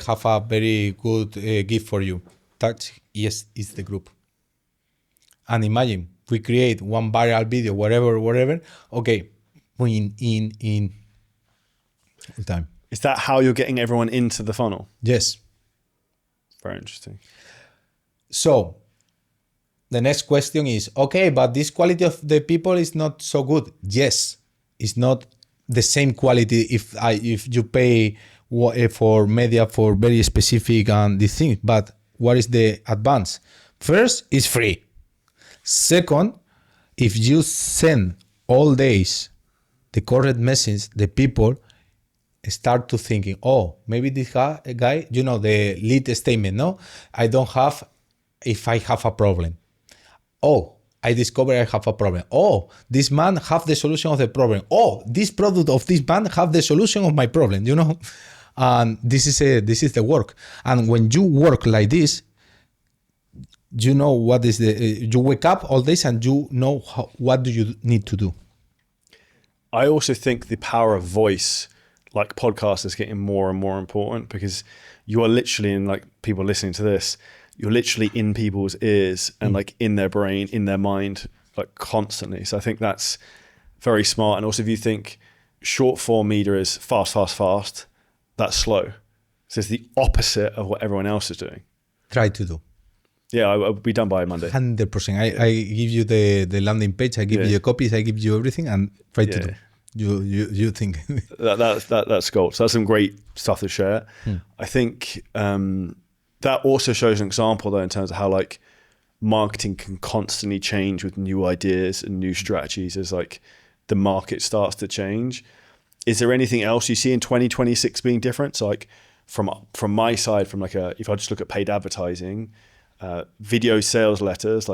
have a very good gift for you. That yes is the group. And imagine we create one viral video, whatever. Okay. In time. Is that how you're getting everyone into the funnel? Yes. Very interesting. So the next question is, okay, but this quality of the people is not so good. Yes, it's not the same quality if you pay for media for very specific and these things. But what is the advance? First, it's free. Second, if you send all days the correct message, the people start to thinking, oh, maybe this guy, the lead statement, no? I don't have, if I have a problem. Oh, I discover I have a problem. Oh, this man have the solution of the problem. Oh, this product of this man have the solution of my problem, And this is the work. And when you work like this, what is you wake up all days and what do you need to do. I also think the power of voice, like podcasts, is getting more and more important because you are literally in people listening to this, you're literally in people's ears and in their brain, in their mind, constantly. So I think that's very smart. And also if you think short form media is fast, that's slow. So it's the opposite of what everyone else is doing. Try to do. Yeah, I'll be done by Monday. 100%. I give you the landing page. I give you the copies. I give you everything, and try to do. You think that's gold. So that's some great stuff to share. I think that also shows an example though in terms of how marketing can constantly change with new ideas and new strategies as the market starts to change. Is there anything else you see in 2026 being different? So from my side, if I just look at paid advertising. Video sales letters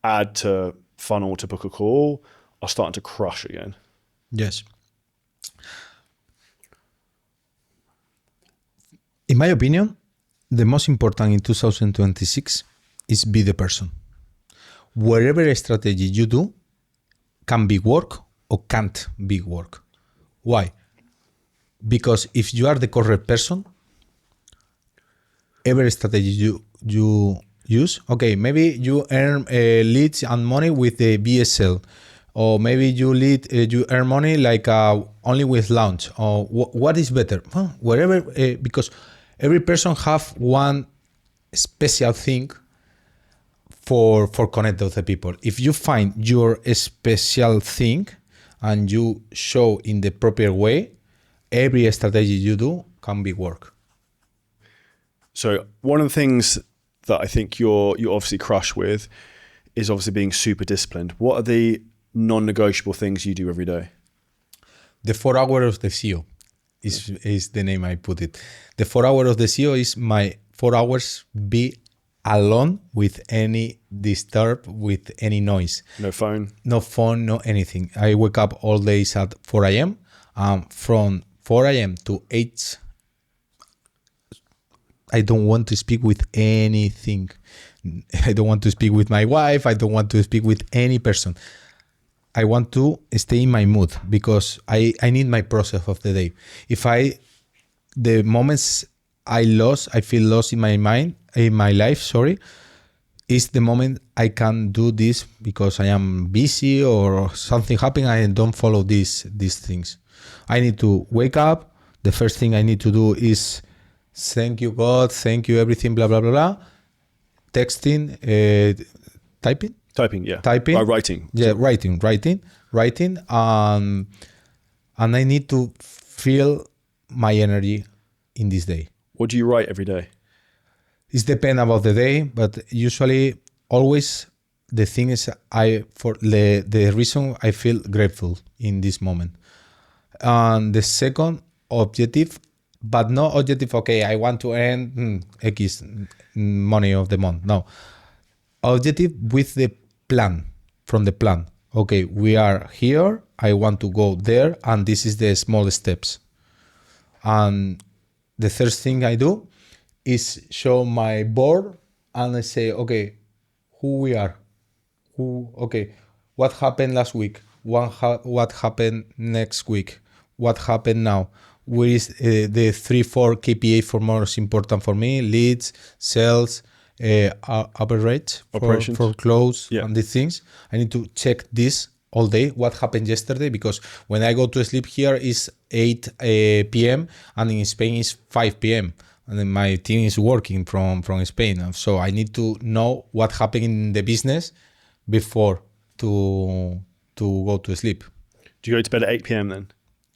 add to funnel to book a call are starting to crush again. Yes. In my opinion, the most important in 2026 is be the person. Whatever strategy you do can be work or can't be work. Why? Because if you are the correct person, every strategy you use, okay, maybe you earn leads and money with the BSL, or maybe you earn money like only with launch, or what is better? Wherever, because every person have one special thing for connect with the people. If you find your special thing and you show in the proper way, every strategy you do can be work. So one of the things that I think you obviously crush with is obviously being super disciplined. What are the non-negotiable things you do every day? The 4 hours of the CEO is the name I put it. The 4 hours of the CEO is my 4 hours be alone with any disturb, with any noise. No phone? No phone, no anything. I wake up all days at 4 a.m. From 4 a.m. to 8, I don't want to speak with anything. I don't want to speak with my wife. I don't want to speak with any person. I want to stay in my mood because I need my process of the day. The moments I feel lost in my mind, in my life, is the moment I can do this because I am busy or something happened and I don't follow these things. I need to wake up. The first thing I need to do is thank you, God, thank you, everything, blah, blah, blah, blah. Texting, typing? Typing, yeah. Typing. Writing. Yeah, writing. And I need to feel my energy in this day. What do you write every day? It depends about the day, but usually always the thing is for the reason I feel grateful in this moment. And the second objective, but no objective, okay, I want to earn X money of the month. No. Objective with the plan, from the plan. Okay, we are here, I want to go there, and this is the small steps. And the third thing I do is show my board and I say, okay, who we are? What happened last week? What happened next week? What happened now? Where is the 3-4 KPI for most important for me? Leads, sales, average for close, yeah, and these things. I need to check this all day. What happened yesterday? Because when I go to sleep here is 8 p.m. and in Spain is 5 p.m. and then my team is working from Spain. So I need to know what happened in the business before to go to sleep. Do you go to bed at 8 p.m. then?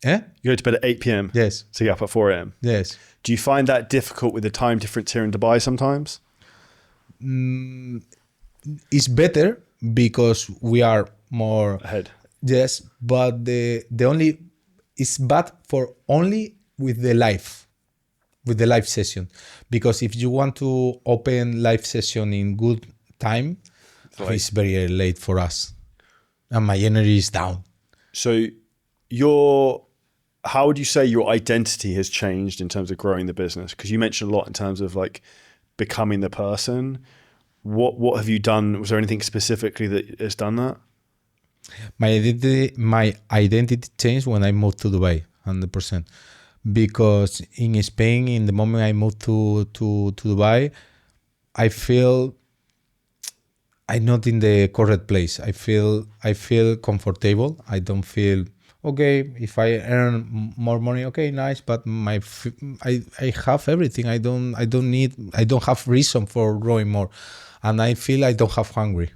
Eh? You go to bed at 8 p.m? Yes. So you get up at 4 a.m? Yes. Do you find that difficult with the time difference here in Dubai sometimes? It's better because we are more ahead. Yes, but the only it's bad for only with the live session, because if you want to open live session in good time, it's very late for us, and my energy is down. So how would you say your identity has changed in terms of growing the business? Because you mentioned a lot in terms of like becoming the person. What have you done? Was there anything specifically that has done that? My identity changed when I moved to Dubai, 100%. Because in Spain, in the moment I moved to Dubai, I feel I'm not in the correct place. I feel comfortable. I don't feel okay. If I earn more money, okay, nice. But I have everything. I don't have reason for growing more, and I feel I don't have hungry.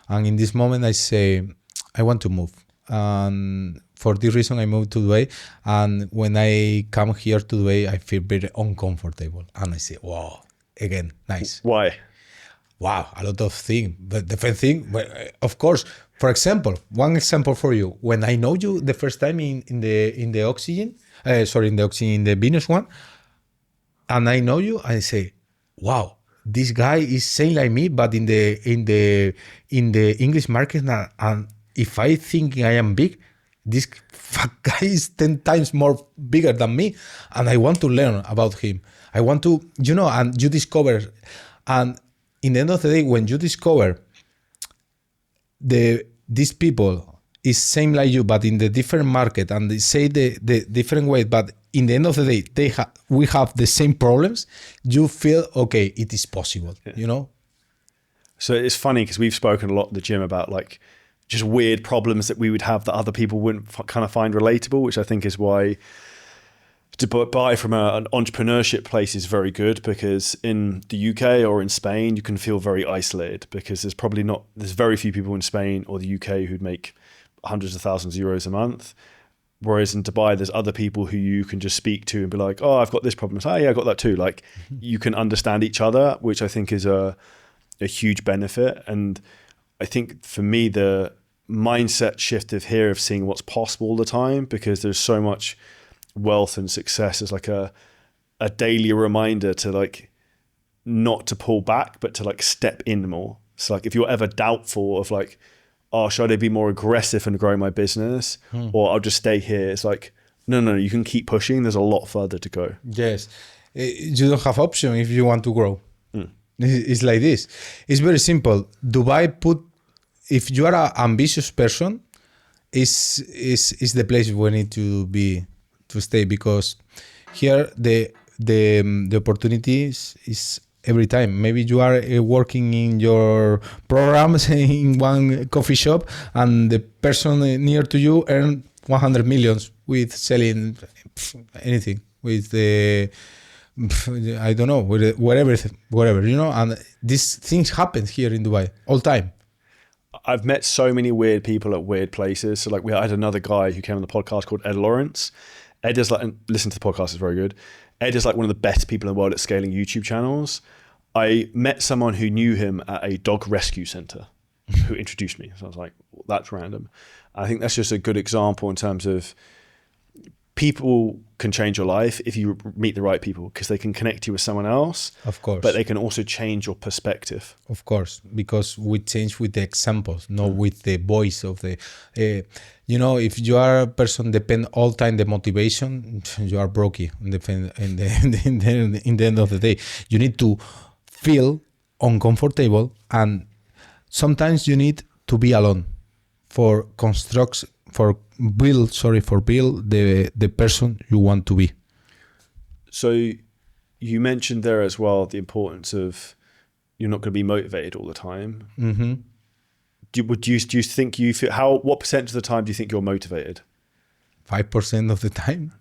And in this moment, I say I want to move. And for this reason, I moved to Dubai. And when I come here to Dubai, I feel very uncomfortable. And I say, wow, again, nice. Why? Wow, a lot of things. But the first thing, of course, for example, one example for you. When I know you the first time in the oxygen, in the Venus one, and I know you, I say, wow, this guy is saying like me, but in the English market, and if I think I am big, this fuck guy is 10 times more bigger than me, and I want to learn about him. I want to, and you discover, and in the end of the day, when you discover these people is same like you, but in the different market, and they say the different way, but in the end of the day, we have the same problems, you feel, okay, it is possible, So it's funny because we've spoken a lot in the gym about like just weird problems that we would have that other people wouldn't kind of find relatable, which I think is why to buy from an entrepreneurship place is very good, because in the UK or in Spain, you can feel very isolated because there's very few people in Spain or the UK who'd make hundreds of thousands of euros a month. Whereas in Dubai, there's other people who you can just speak to and be like, oh, I've got this problem. Oh, yeah, I've got that too. Like you can understand each other, which I think is a huge benefit. And I think for me, the mindset shift of here of seeing what's possible all the time, because there's so much wealth and success is like a daily reminder to like not to pull back, but to like step in more. So like if you're ever doubtful of like, oh, should I be more aggressive in growing my business or I'll just stay here? It's like, no, you can keep pushing. There's a lot further to go. Yes. You don't have option if you want to grow. It's like this. It's very simple. Dubai if you are an ambitious person, is the place we need to stay, because here the opportunities is every time. Maybe you are working in your programs in one coffee shop and the person near to you earn 100 millions with selling anything, with I don't know, whatever, and these things happen here in Dubai all time. I've met so many weird people at weird places. So like I had another guy who came on the podcast called Ed Lawrence. Ed is like, and listen to the podcast, it's very good. Ed is like one of the best people in the world at scaling YouTube channels. I met someone who knew him at a dog rescue center who introduced me. So I was like, well, that's random. I think that's just a good example in terms of people can change your life if you meet the right people, because they can connect you with someone else. Of course. But they can also change your perspective. Of course, because we change with the examples, not with the voice of the... if you are a person depend all time the motivation, you are broke in the end of the day. You need to feel uncomfortable, and sometimes you need to be alone for build the person you want to be. So you mentioned there as well the importance of you're not going to be motivated all the time. Mm-hmm. Do you think you feel what percent of the time do you think you're motivated? 5% of the time,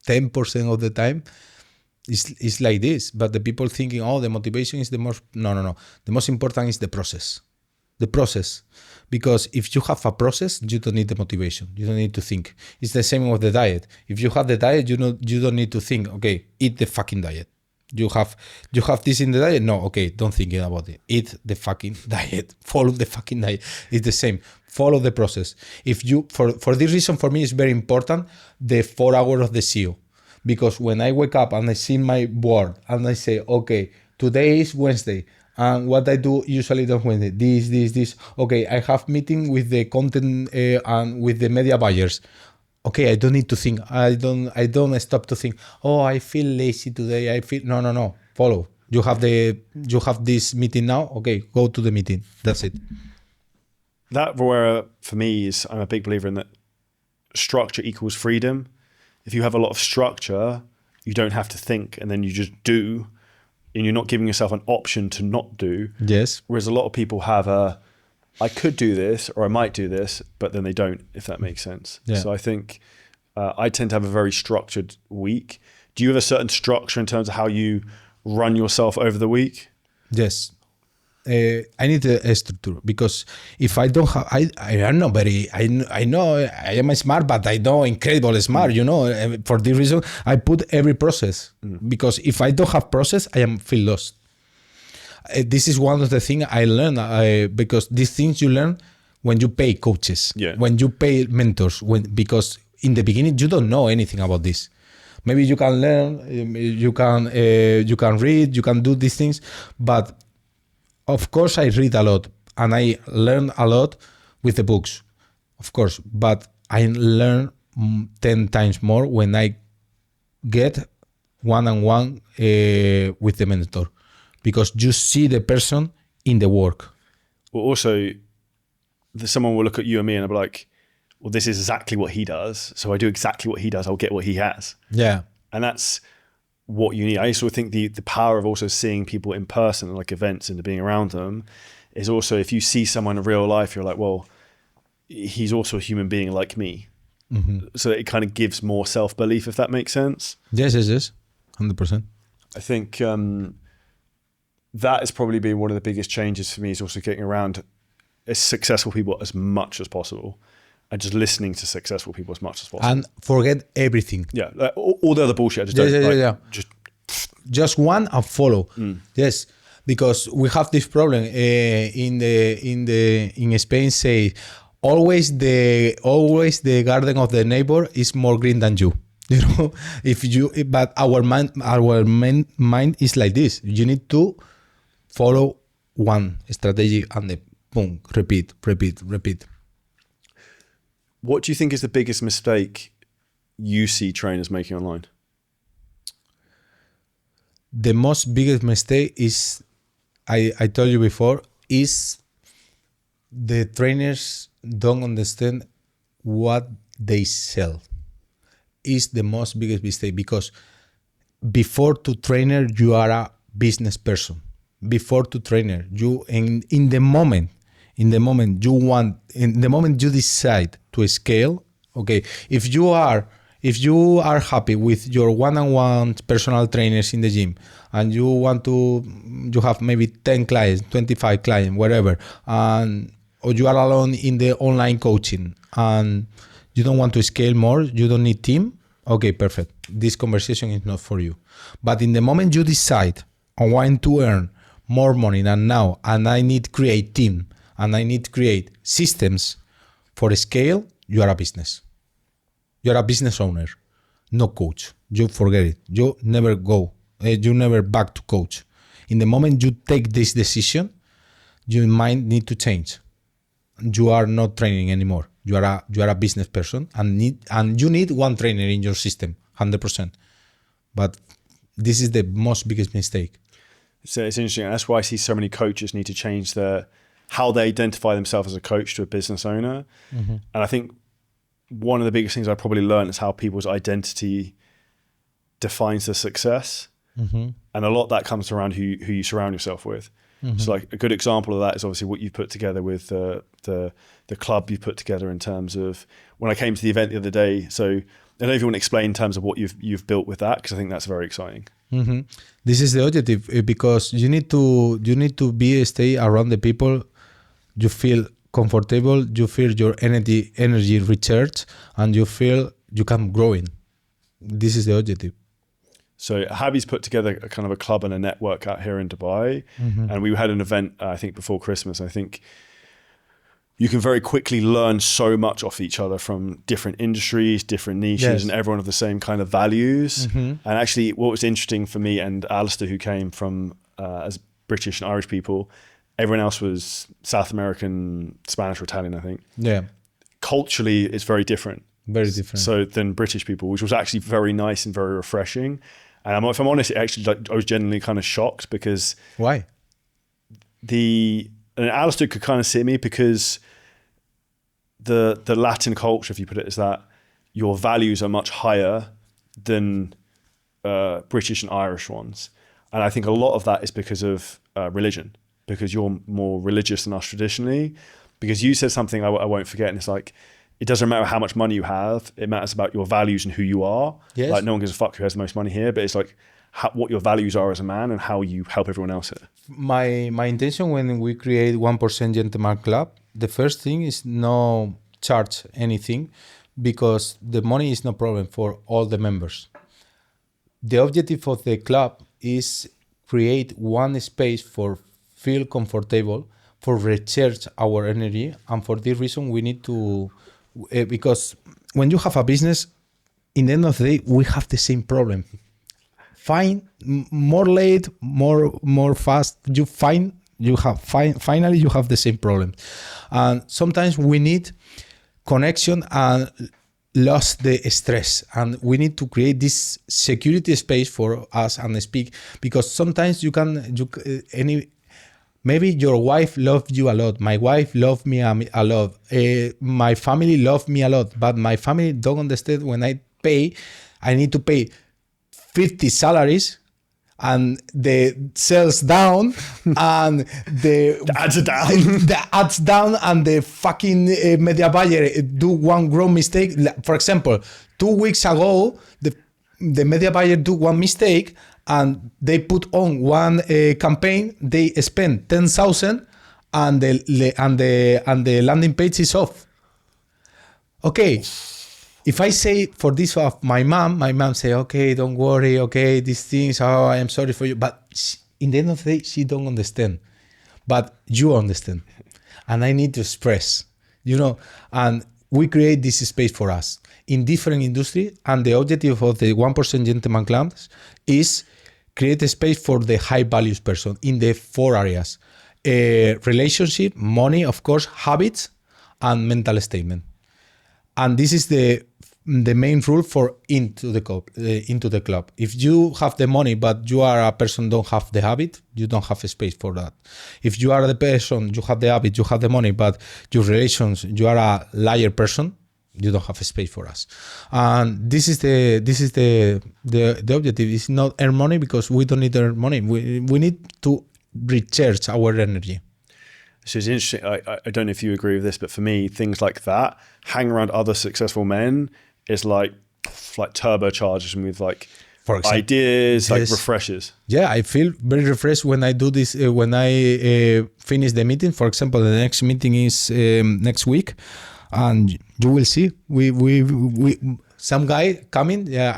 10% of the time. It's like this, but the people thinking, oh, the motivation is the most. No. The most important is the process. The process. Because if you have a process, you don't need the motivation. You don't need to think. It's the same with the diet. If you have the diet, you don't need to think, okay, eat the fucking diet. You have this in the diet? No, okay, don't think about it. Eat the fucking diet. Follow the fucking diet. It's the same. Follow the process. If you for this reason, for me, it's very important the 4 hours of the CEO. Because when I wake up and I see my board and I say, okay, today is Wednesday. And what I do usually on Wednesday, this. Okay, I have meeting with the content and with the media buyers. Okay, I don't need to think. I don't stop to think. Oh, I feel lazy today. No. Follow. You have this meeting now. Okay, go to the meeting. That's it. That where for me is I'm a big believer in that structure equals freedom. If you have a lot of structure, you don't have to think, and then you just do. And you're not giving yourself an option to not do. Yes. Whereas a lot of people have I could do this or I might do this, but then they don't, if that makes sense. Yeah. So I think I tend to have a very structured week. Do you have a certain structure in terms of how you run yourself over the week? Yes. I need a structure, because if I don't have, I am not very, I know I am smart, but I know incredible smart, for this reason, I put every process, because if I don't have process, I feel lost. This is one of the things I learned, because these things you learn when you pay coaches, when you pay mentors, because in the beginning, you don't know anything about this. Maybe you can learn, you can read, you can do these things, but of course, I read a lot and I learn a lot with the books, of course, but I learn 10 times more when I get one-on-one with the mentor, because you see the person in the work. Well, also, someone will look at you and me and I'll be like, well, this is exactly what he does. So I do exactly what he does. I'll get what he has. Yeah. And that's what you need. I also think the power of also seeing people in person, like events, and being around them, is also, if you see someone in real life, you're like, well, he's also a human being like me. Mm-hmm. So it kind of gives more self-belief, if that makes sense. Yes. 100%. I think that has probably been one of the biggest changes for me, is also getting around successful people as much as possible. And just listening to successful people as much as possible. And forget everything. Yeah, like, all the other bullshit. I just don't. Just one and follow. Yes, because we have this problem in Spain. Say always the garden of the neighbor is more green than you. You know, but our mind is like this. You need to follow one strategy and then boom, repeat. What do you think is the biggest mistake you see trainers making online? The most biggest mistake is, I told you before, is the trainers don't understand what they sell. Is the most biggest mistake, because before to trainer you are a business person. Before to trainer you, in the moment you decide to scale, okay, if you are happy with your one-on-one personal trainers in the gym, and you have maybe 10 clients, 25 clients, whatever, or you are alone in the online coaching and you don't want to scale more, you don't need team, okay, perfect. This conversation is not for you. But in the moment you decide, I want to earn more money than now, and I need create team, and I need to create systems for scale, you are a business. You're a business owner, no coach. You forget it. You never back to coach. In the moment you take this decision, your mind need to change. You are not training anymore. You are a business person, and you need one trainer in your system, 100%. But this is the most biggest mistake. So it's interesting. That's why I see so many coaches need to change how they identify themselves as a coach to a business owner. Mm-hmm. And I think one of the biggest things I probably learned is how people's identity defines their success. Mm-hmm. And a lot of that comes around who you surround yourself with. Mm-hmm. So like a good example of that is obviously what you've put together with the club you put together in terms of, when I came to the event the other day. So I don't know if you want to explain in terms of what you've built with that, because I think that's very exciting. Mm-hmm. This is the objective, because you need to stay around the people you feel comfortable, you feel your energy recharged, and you feel you can grow in. This is the objective. So Javi's put together a kind of a club and a network out here in Dubai. Mm-hmm. And we had an event, I think, before Christmas. I think you can very quickly learn so much off each other from different industries, different niches, yes, and everyone of the same kind of values. Mm-hmm. And actually what was interesting for me and Alistair, who came from as British and Irish people, everyone else was South American, Spanish or Italian, I think. Yeah. Culturally, it's very different. Very different. So than British people, which was actually very nice and very refreshing. And if I'm honest, I was genuinely kind of shocked, because why? And Alistair could kind of see me, because the Latin culture, if you put it, is that your values are much higher than British and Irish ones. And I think a lot of that is because of religion, because you're more religious than us traditionally. Because you said something I won't forget, and it's like, it doesn't matter how much money you have. It matters about your values and who you are. Yes. Like, no one gives a fuck who has the most money here, but it's like what your values are as a man and how you help everyone else here. My intention when we create 1% Gentleman Club, the first thing is no charge anything, because the money is no problem for all the members. The objective of the club is create one space for feel comfortable, for recharge our energy, and for this reason we need to. Because when you have a business, in the end of the day, we have the same problem. More late, more fast. Finally you have the same problem, and sometimes we need connection and lost the stress. And we need to create this security space for us and speak, because sometimes maybe your wife loved you a lot. My wife loved me a lot. My family loved me a lot, but my family don't understand when I need to pay 50 salaries, and the sales down, and the ads are down. The ads down, and the fucking media buyer do one wrong mistake. For example, 2 weeks ago, the media buyer do one mistake, and they put on one campaign. They spend 10,000, and the landing page is off. Okay. If I say for this of my mom say, okay, don't worry, okay, these things, oh, I am sorry for you. But in the end of the day, she don't understand. But you understand. And I need to express, and we create this space for us in different industry. And the objective of the 1% Gentleman Clubs is create a space for the high values person in the 4 areas: relationship, money, of course, habits, and mental statement. And this is the main rule for into the club. If you have the money, but you are a person don't have the habit, you don't have a space for that. If you are the person, you have the habit, you have the money, but your relations, you are a liar person, you don't have a space for us. And this is the objective. It's not earn money, because we don't need to earn money. We need to recharge our energy. So it's interesting. I don't know if you agree with this, but for me, things like that, hang around other successful men, is like turbochargers me with for example, ideas, yes. Like refreshes. Yeah, I feel very refreshed when I do this. When I finish the meeting, for example, the next meeting is next week, and you will see we some guy coming. Yeah,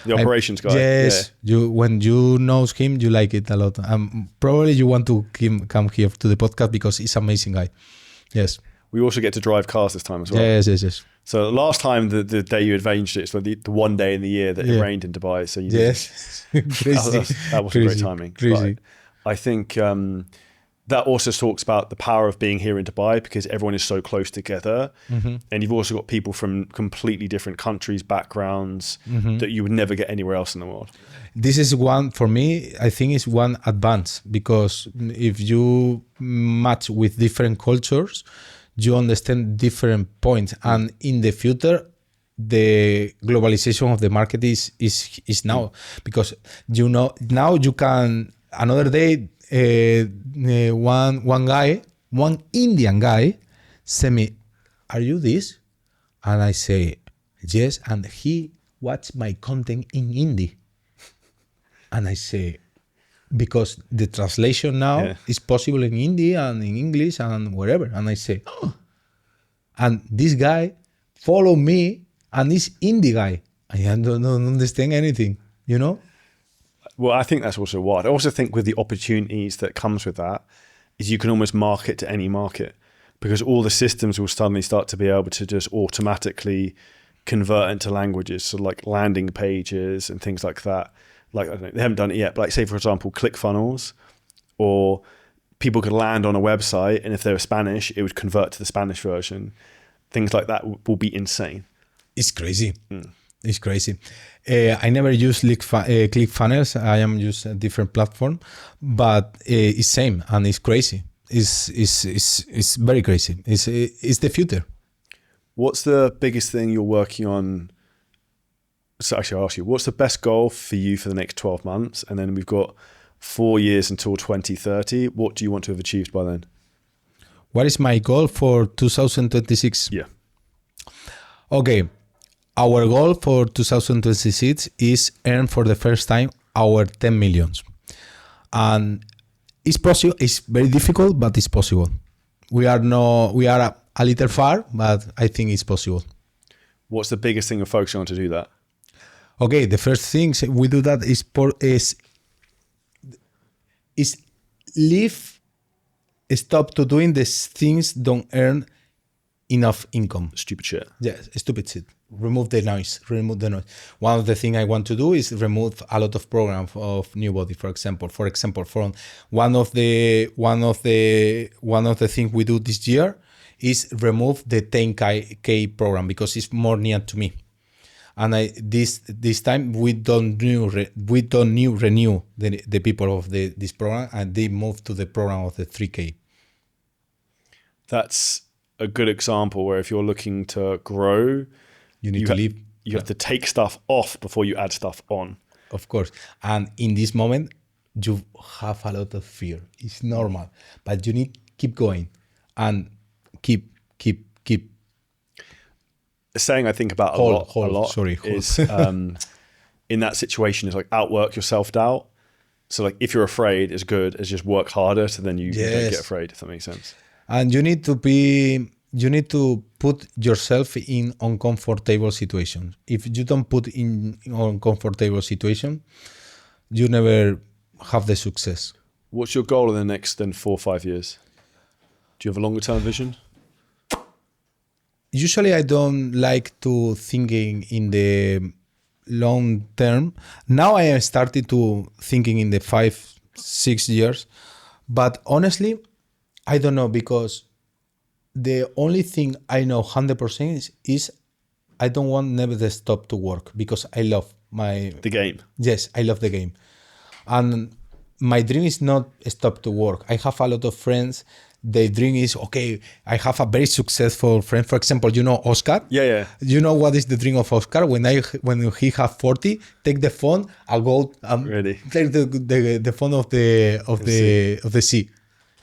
the operations guy. Yes, yeah. When you know him, you like it a lot. Probably you want to come here to the podcast because he's an amazing guy. Yes. We also get to drive cars this time as well. Yes. So last time, the day you arranged it, it's like the one day in the year that it rained in Dubai. So you crazy. That was great timing. Crazy. But I think that also talks about the power of being here in Dubai, because everyone is so close together. Mm-hmm. And you've also got people from completely different countries, backgrounds, mm-hmm. that you would never get anywhere else in the world. This is one, for me, I think is one advance, because if you match with different cultures, you understand different points. And in the future, the globalization of the market is now, because now you can, another day, one Indian guy said me, "Are you this?" And I say, "Yes." And he watched my content in Hindi. And I say, because the translation now is possible in Hindi and in English and wherever. And I say, oh. And this guy follow me, and this Hindi guy. I don't understand anything, Well, I think that's also what. I also think with the opportunities that comes with that is you can almost market to any market, because all the systems will suddenly start to be able to just automatically convert into languages. So like landing pages and things like that. Like, I don't know, they haven't done it yet, but like say, for example, ClickFunnels, or people could land on a website, and if they were Spanish, it would convert to the Spanish version. Things like that will be insane. It's crazy. It's crazy. I never use ClickFunnels. I am use a different platform, but it's same, and it's crazy. It's very crazy. It's the future. What's the biggest thing you're working on? So actually, I'll ask you, what's the best goal for you for the next 12 months? And then we've got 4 years until 2030. What do you want to have achieved by then? What is my goal for 2026? Yeah. Okay. Our goal for 2026 is earn for the first time our 10 millions. And it's possible. It's very difficult, but it's possible. We are a little far, but I think it's possible. What's the biggest thing you're focusing on to do that? Okay, the first things we do that is stop to doing these things don't earn enough income. Stupid shit. Yes, stupid shit. Remove the noise. One of the things I want to do is remove a lot of programs of Newbody, for example. From one of the things we do this year is remove the 10K program because it's more near to me. And this time we don't renew the people of this program, and they move to the program of the 3K. That's a good example where if you're looking to grow, you need to leave. You have to take stuff off before you add stuff on. Of course. And in this moment, you have a lot of fear. It's normal, but you need to keep going and keep. A saying I think about a lot is in that situation is like outwork your self-doubt. So like if you're afraid, it's good as just work harder so then you don't get afraid, if that makes sense. And you need to put yourself in uncomfortable situations. If you don't put in uncomfortable situation, you never have the success. What's your goal in the next 4 or 5 years? Do you have a longer term vision? Usually I don't like to thinking in the long term. Now I am starting to thinking in the 5-6 years, but honestly, I don't know, because the only thing I know 100% is I don't want never to stop to work because I love the game. Yes, I love the game. And my dream is not stop to work. I have a lot of friends. Their dream is, okay, I have a very successful friend. For example, you know Oscar? Yeah. You know what is the dream of Oscar? When he have 40, take the phone, I'll go take the phone of the sea.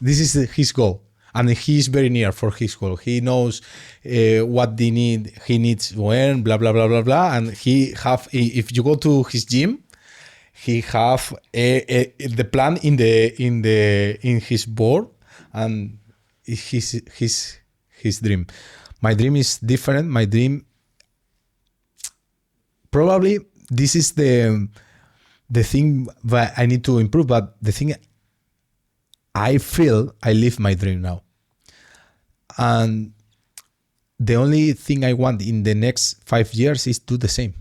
This is his goal. And he is very near for his goal. He knows what he needs to earn, blah, blah, blah, blah, blah. And if you go to his gym, he have the plan in his board, and his dream. My dream is different. My dream, probably this is the thing that I need to improve, but the thing I feel I live my dream now. And the only thing I want in the next 5 years is do the same.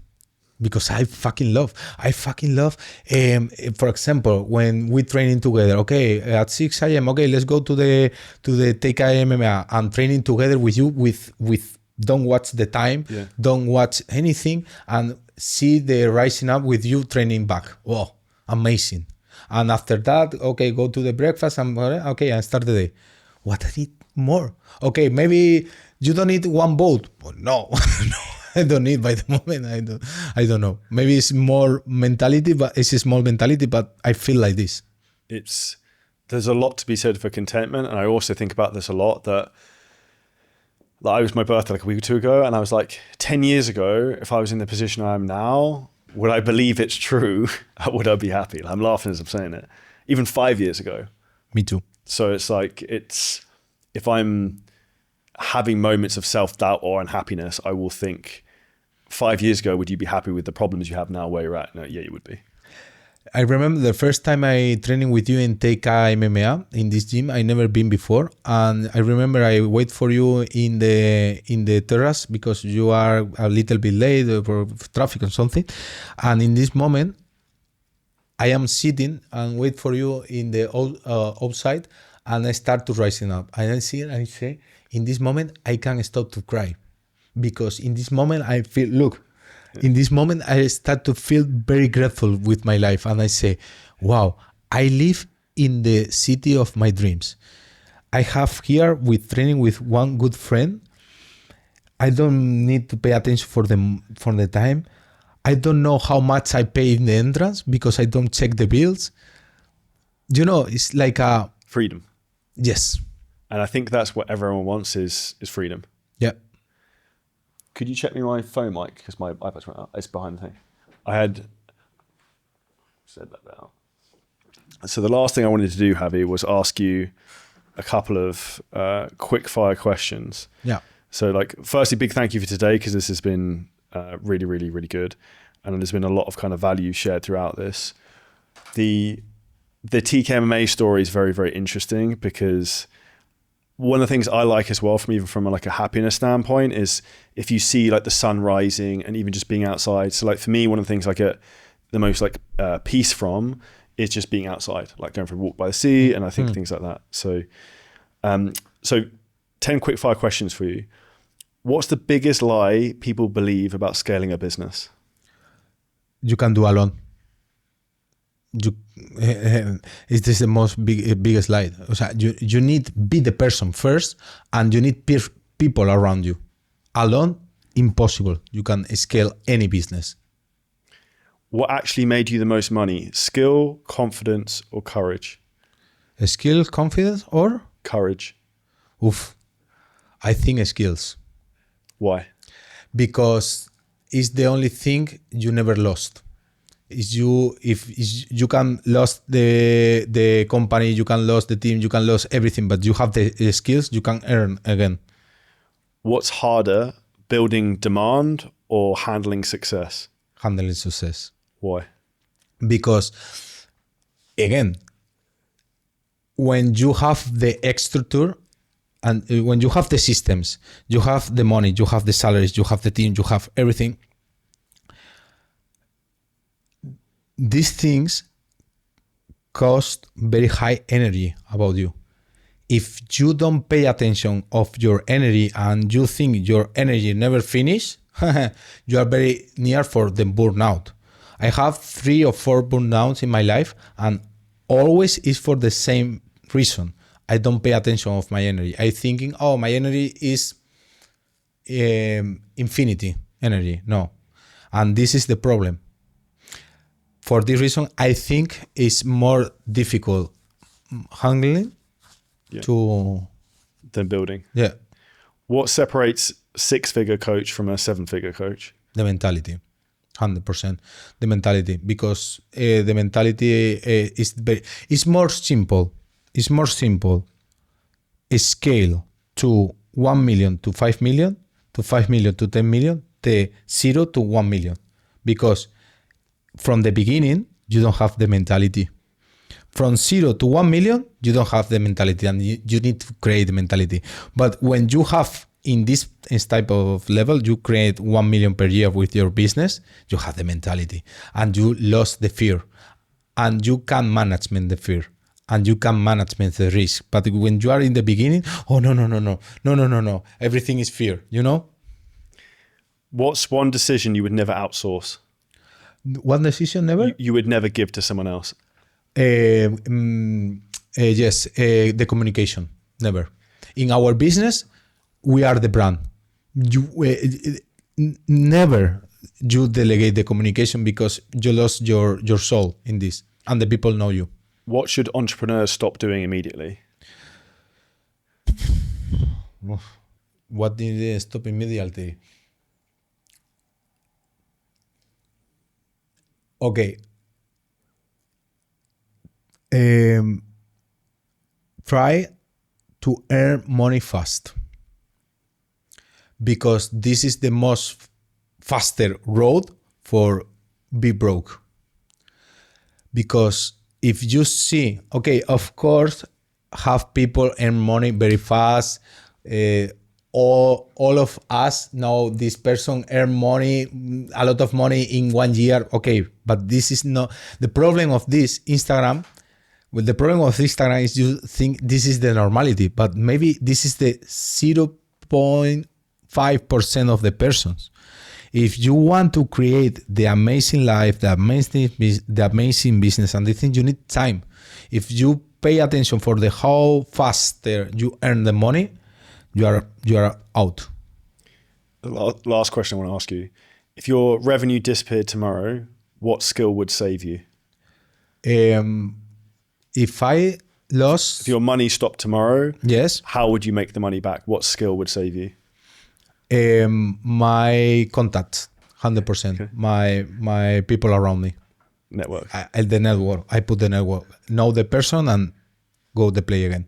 Because I fucking love, for example, when we training together, okay, at 6 a.m., okay, let's go to the TK MMA. I'm training together with you with don't watch the time, don't watch anything, and see the rising up with you training back. Wow, amazing. And after that, okay, go to the breakfast and okay, and start the day. What I need more? Okay, maybe you don't need one boat. Well, no. I don't need by the moment. I don't know. Maybe it's more mentality, but it's a small mentality, but I feel like this. There's a lot to be said for contentment. And I also think about this a lot that it was my birthday like a week or two ago. And I was like, 10 years ago, if I was in the position I am now, would I believe it's true? Would I be happy? I'm laughing as I'm saying it. Even 5 years ago. Me too. So it's like, if I'm having moments of self-doubt or unhappiness, I will think 5 years ago, would you be happy with the problems you have now where you're at? No, yeah, you would be. I remember the first time I training with you in TK MMA in this gym. I never been before, and I remember I wait for you in the terrace because you are a little bit late for traffic or something. And in this moment, I am sitting and wait for you in the outside, and I start to rising up. And I see and I say, in this moment, I can't stop to cry, because in this moment I feel, in this moment I start to feel very grateful with my life, and I say, wow, I live in the city of my dreams. I have here with training with one good friend. I don't need to pay attention for the time. I don't know how much I pay in the entrance because I don't check the bills. You know, it's like a freedom. Yes. And I think that's what everyone wants is freedom. Yeah. Could you check me my phone mic? Because my iPad's run out. It's behind the thing. I had said that now. So the last thing I wanted to do, Javi, was ask you a couple of quick fire questions. Yeah. So firstly, big thank you for today, because this has been really, really, really good. And there's been a lot of kind of value shared throughout this. The TKMMA story is very, very interesting, because one of the things I like as well, from a happiness standpoint, is if you see the sun rising and even just being outside. So for me, one of the things I get the most peace from is just being outside, going for a walk by the sea, and I think things like that. So 10 quick fire questions for you. What's the biggest lie people believe about scaling a business? You can do alone. It is the biggest lie. O sea, you need be the person first, and you need people around you. Alone, impossible. You can scale any business. What actually made you the most money? Skill, confidence, or courage? Skill, confidence, or courage? Oof. I think skills. Why? Because it's the only thing you never lost. If you can lose the company, you can lose the team, you can lose everything, but you have the skills, you can earn again. What's harder, building demand or handling success? Handling success. Why? Because, again, when you have the structure and when you have the systems, you have the money, you have the salaries, you have the team, you have everything. These things cost very high energy about you. If you don't pay attention of your energy and you think your energy never finish, you are very near for the burnout. I have 3 or 4 burnouts in my life, and always is for the same reason. I don't pay attention of my energy. I thinking, oh, my energy is infinity energy. No. And this is the problem. For this reason, I think it's more difficult handling than building. Yeah. What separates 6-figure coach from a 7-figure coach? The mentality. 100%. The mentality. Because the mentality is more simple. It's more simple. Scale to 1 million to 5 million, to 5 million to 10 million, the 0 to 1 million. Because from the beginning, you don't have the mentality. From 0 to 1 million, you don't have the mentality, and you need to create the mentality. But when you have in this type of level, you create 1 million per year with your business, you have the mentality, and you lost the fear, and you can manage the fear, and you can manage the risk. But when you are in the beginning, oh, no, everything is fear, you know? What's one decision you would never outsource? One decision never? You would never give to someone else. Yes, the communication, never. In our business, we are the brand. Never you delegate the communication, because you lost your soul in this, and the people know you. What should entrepreneurs stop doing immediately? What did they stop immediately? Okay. Try to earn money fast, because this is the most faster road for be broke. Because if you see, okay, of course, have people earn money very fast. All of us know this person earn money, a lot of money in 1 year. Okay, but this is not the problem of this Instagram. Well, the problem of Instagram is you think this is the normality, but maybe this is the 0.5% of the persons. If you want to create the amazing life, the amazing business, and the thing, you need time. If you pay attention for the how faster you earn the money, you are out. Last question I want to ask you. If your revenue disappeared tomorrow, what skill would save you? If your money stopped tomorrow, yes, how would you make the money back? What skill would save you? My contacts, 100%. Okay. My people around me. Network. The network. I put the network. Know the person and go to play again.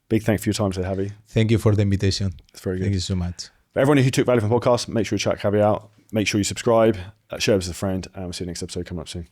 Big thank you for your time today, Javi. Thank you for the invitation. It's very good. Thank you so much. For everyone who took value from the podcast, make sure you check Javi out. Make sure you subscribe, share this with a friend, and we'll see you next episode coming up soon.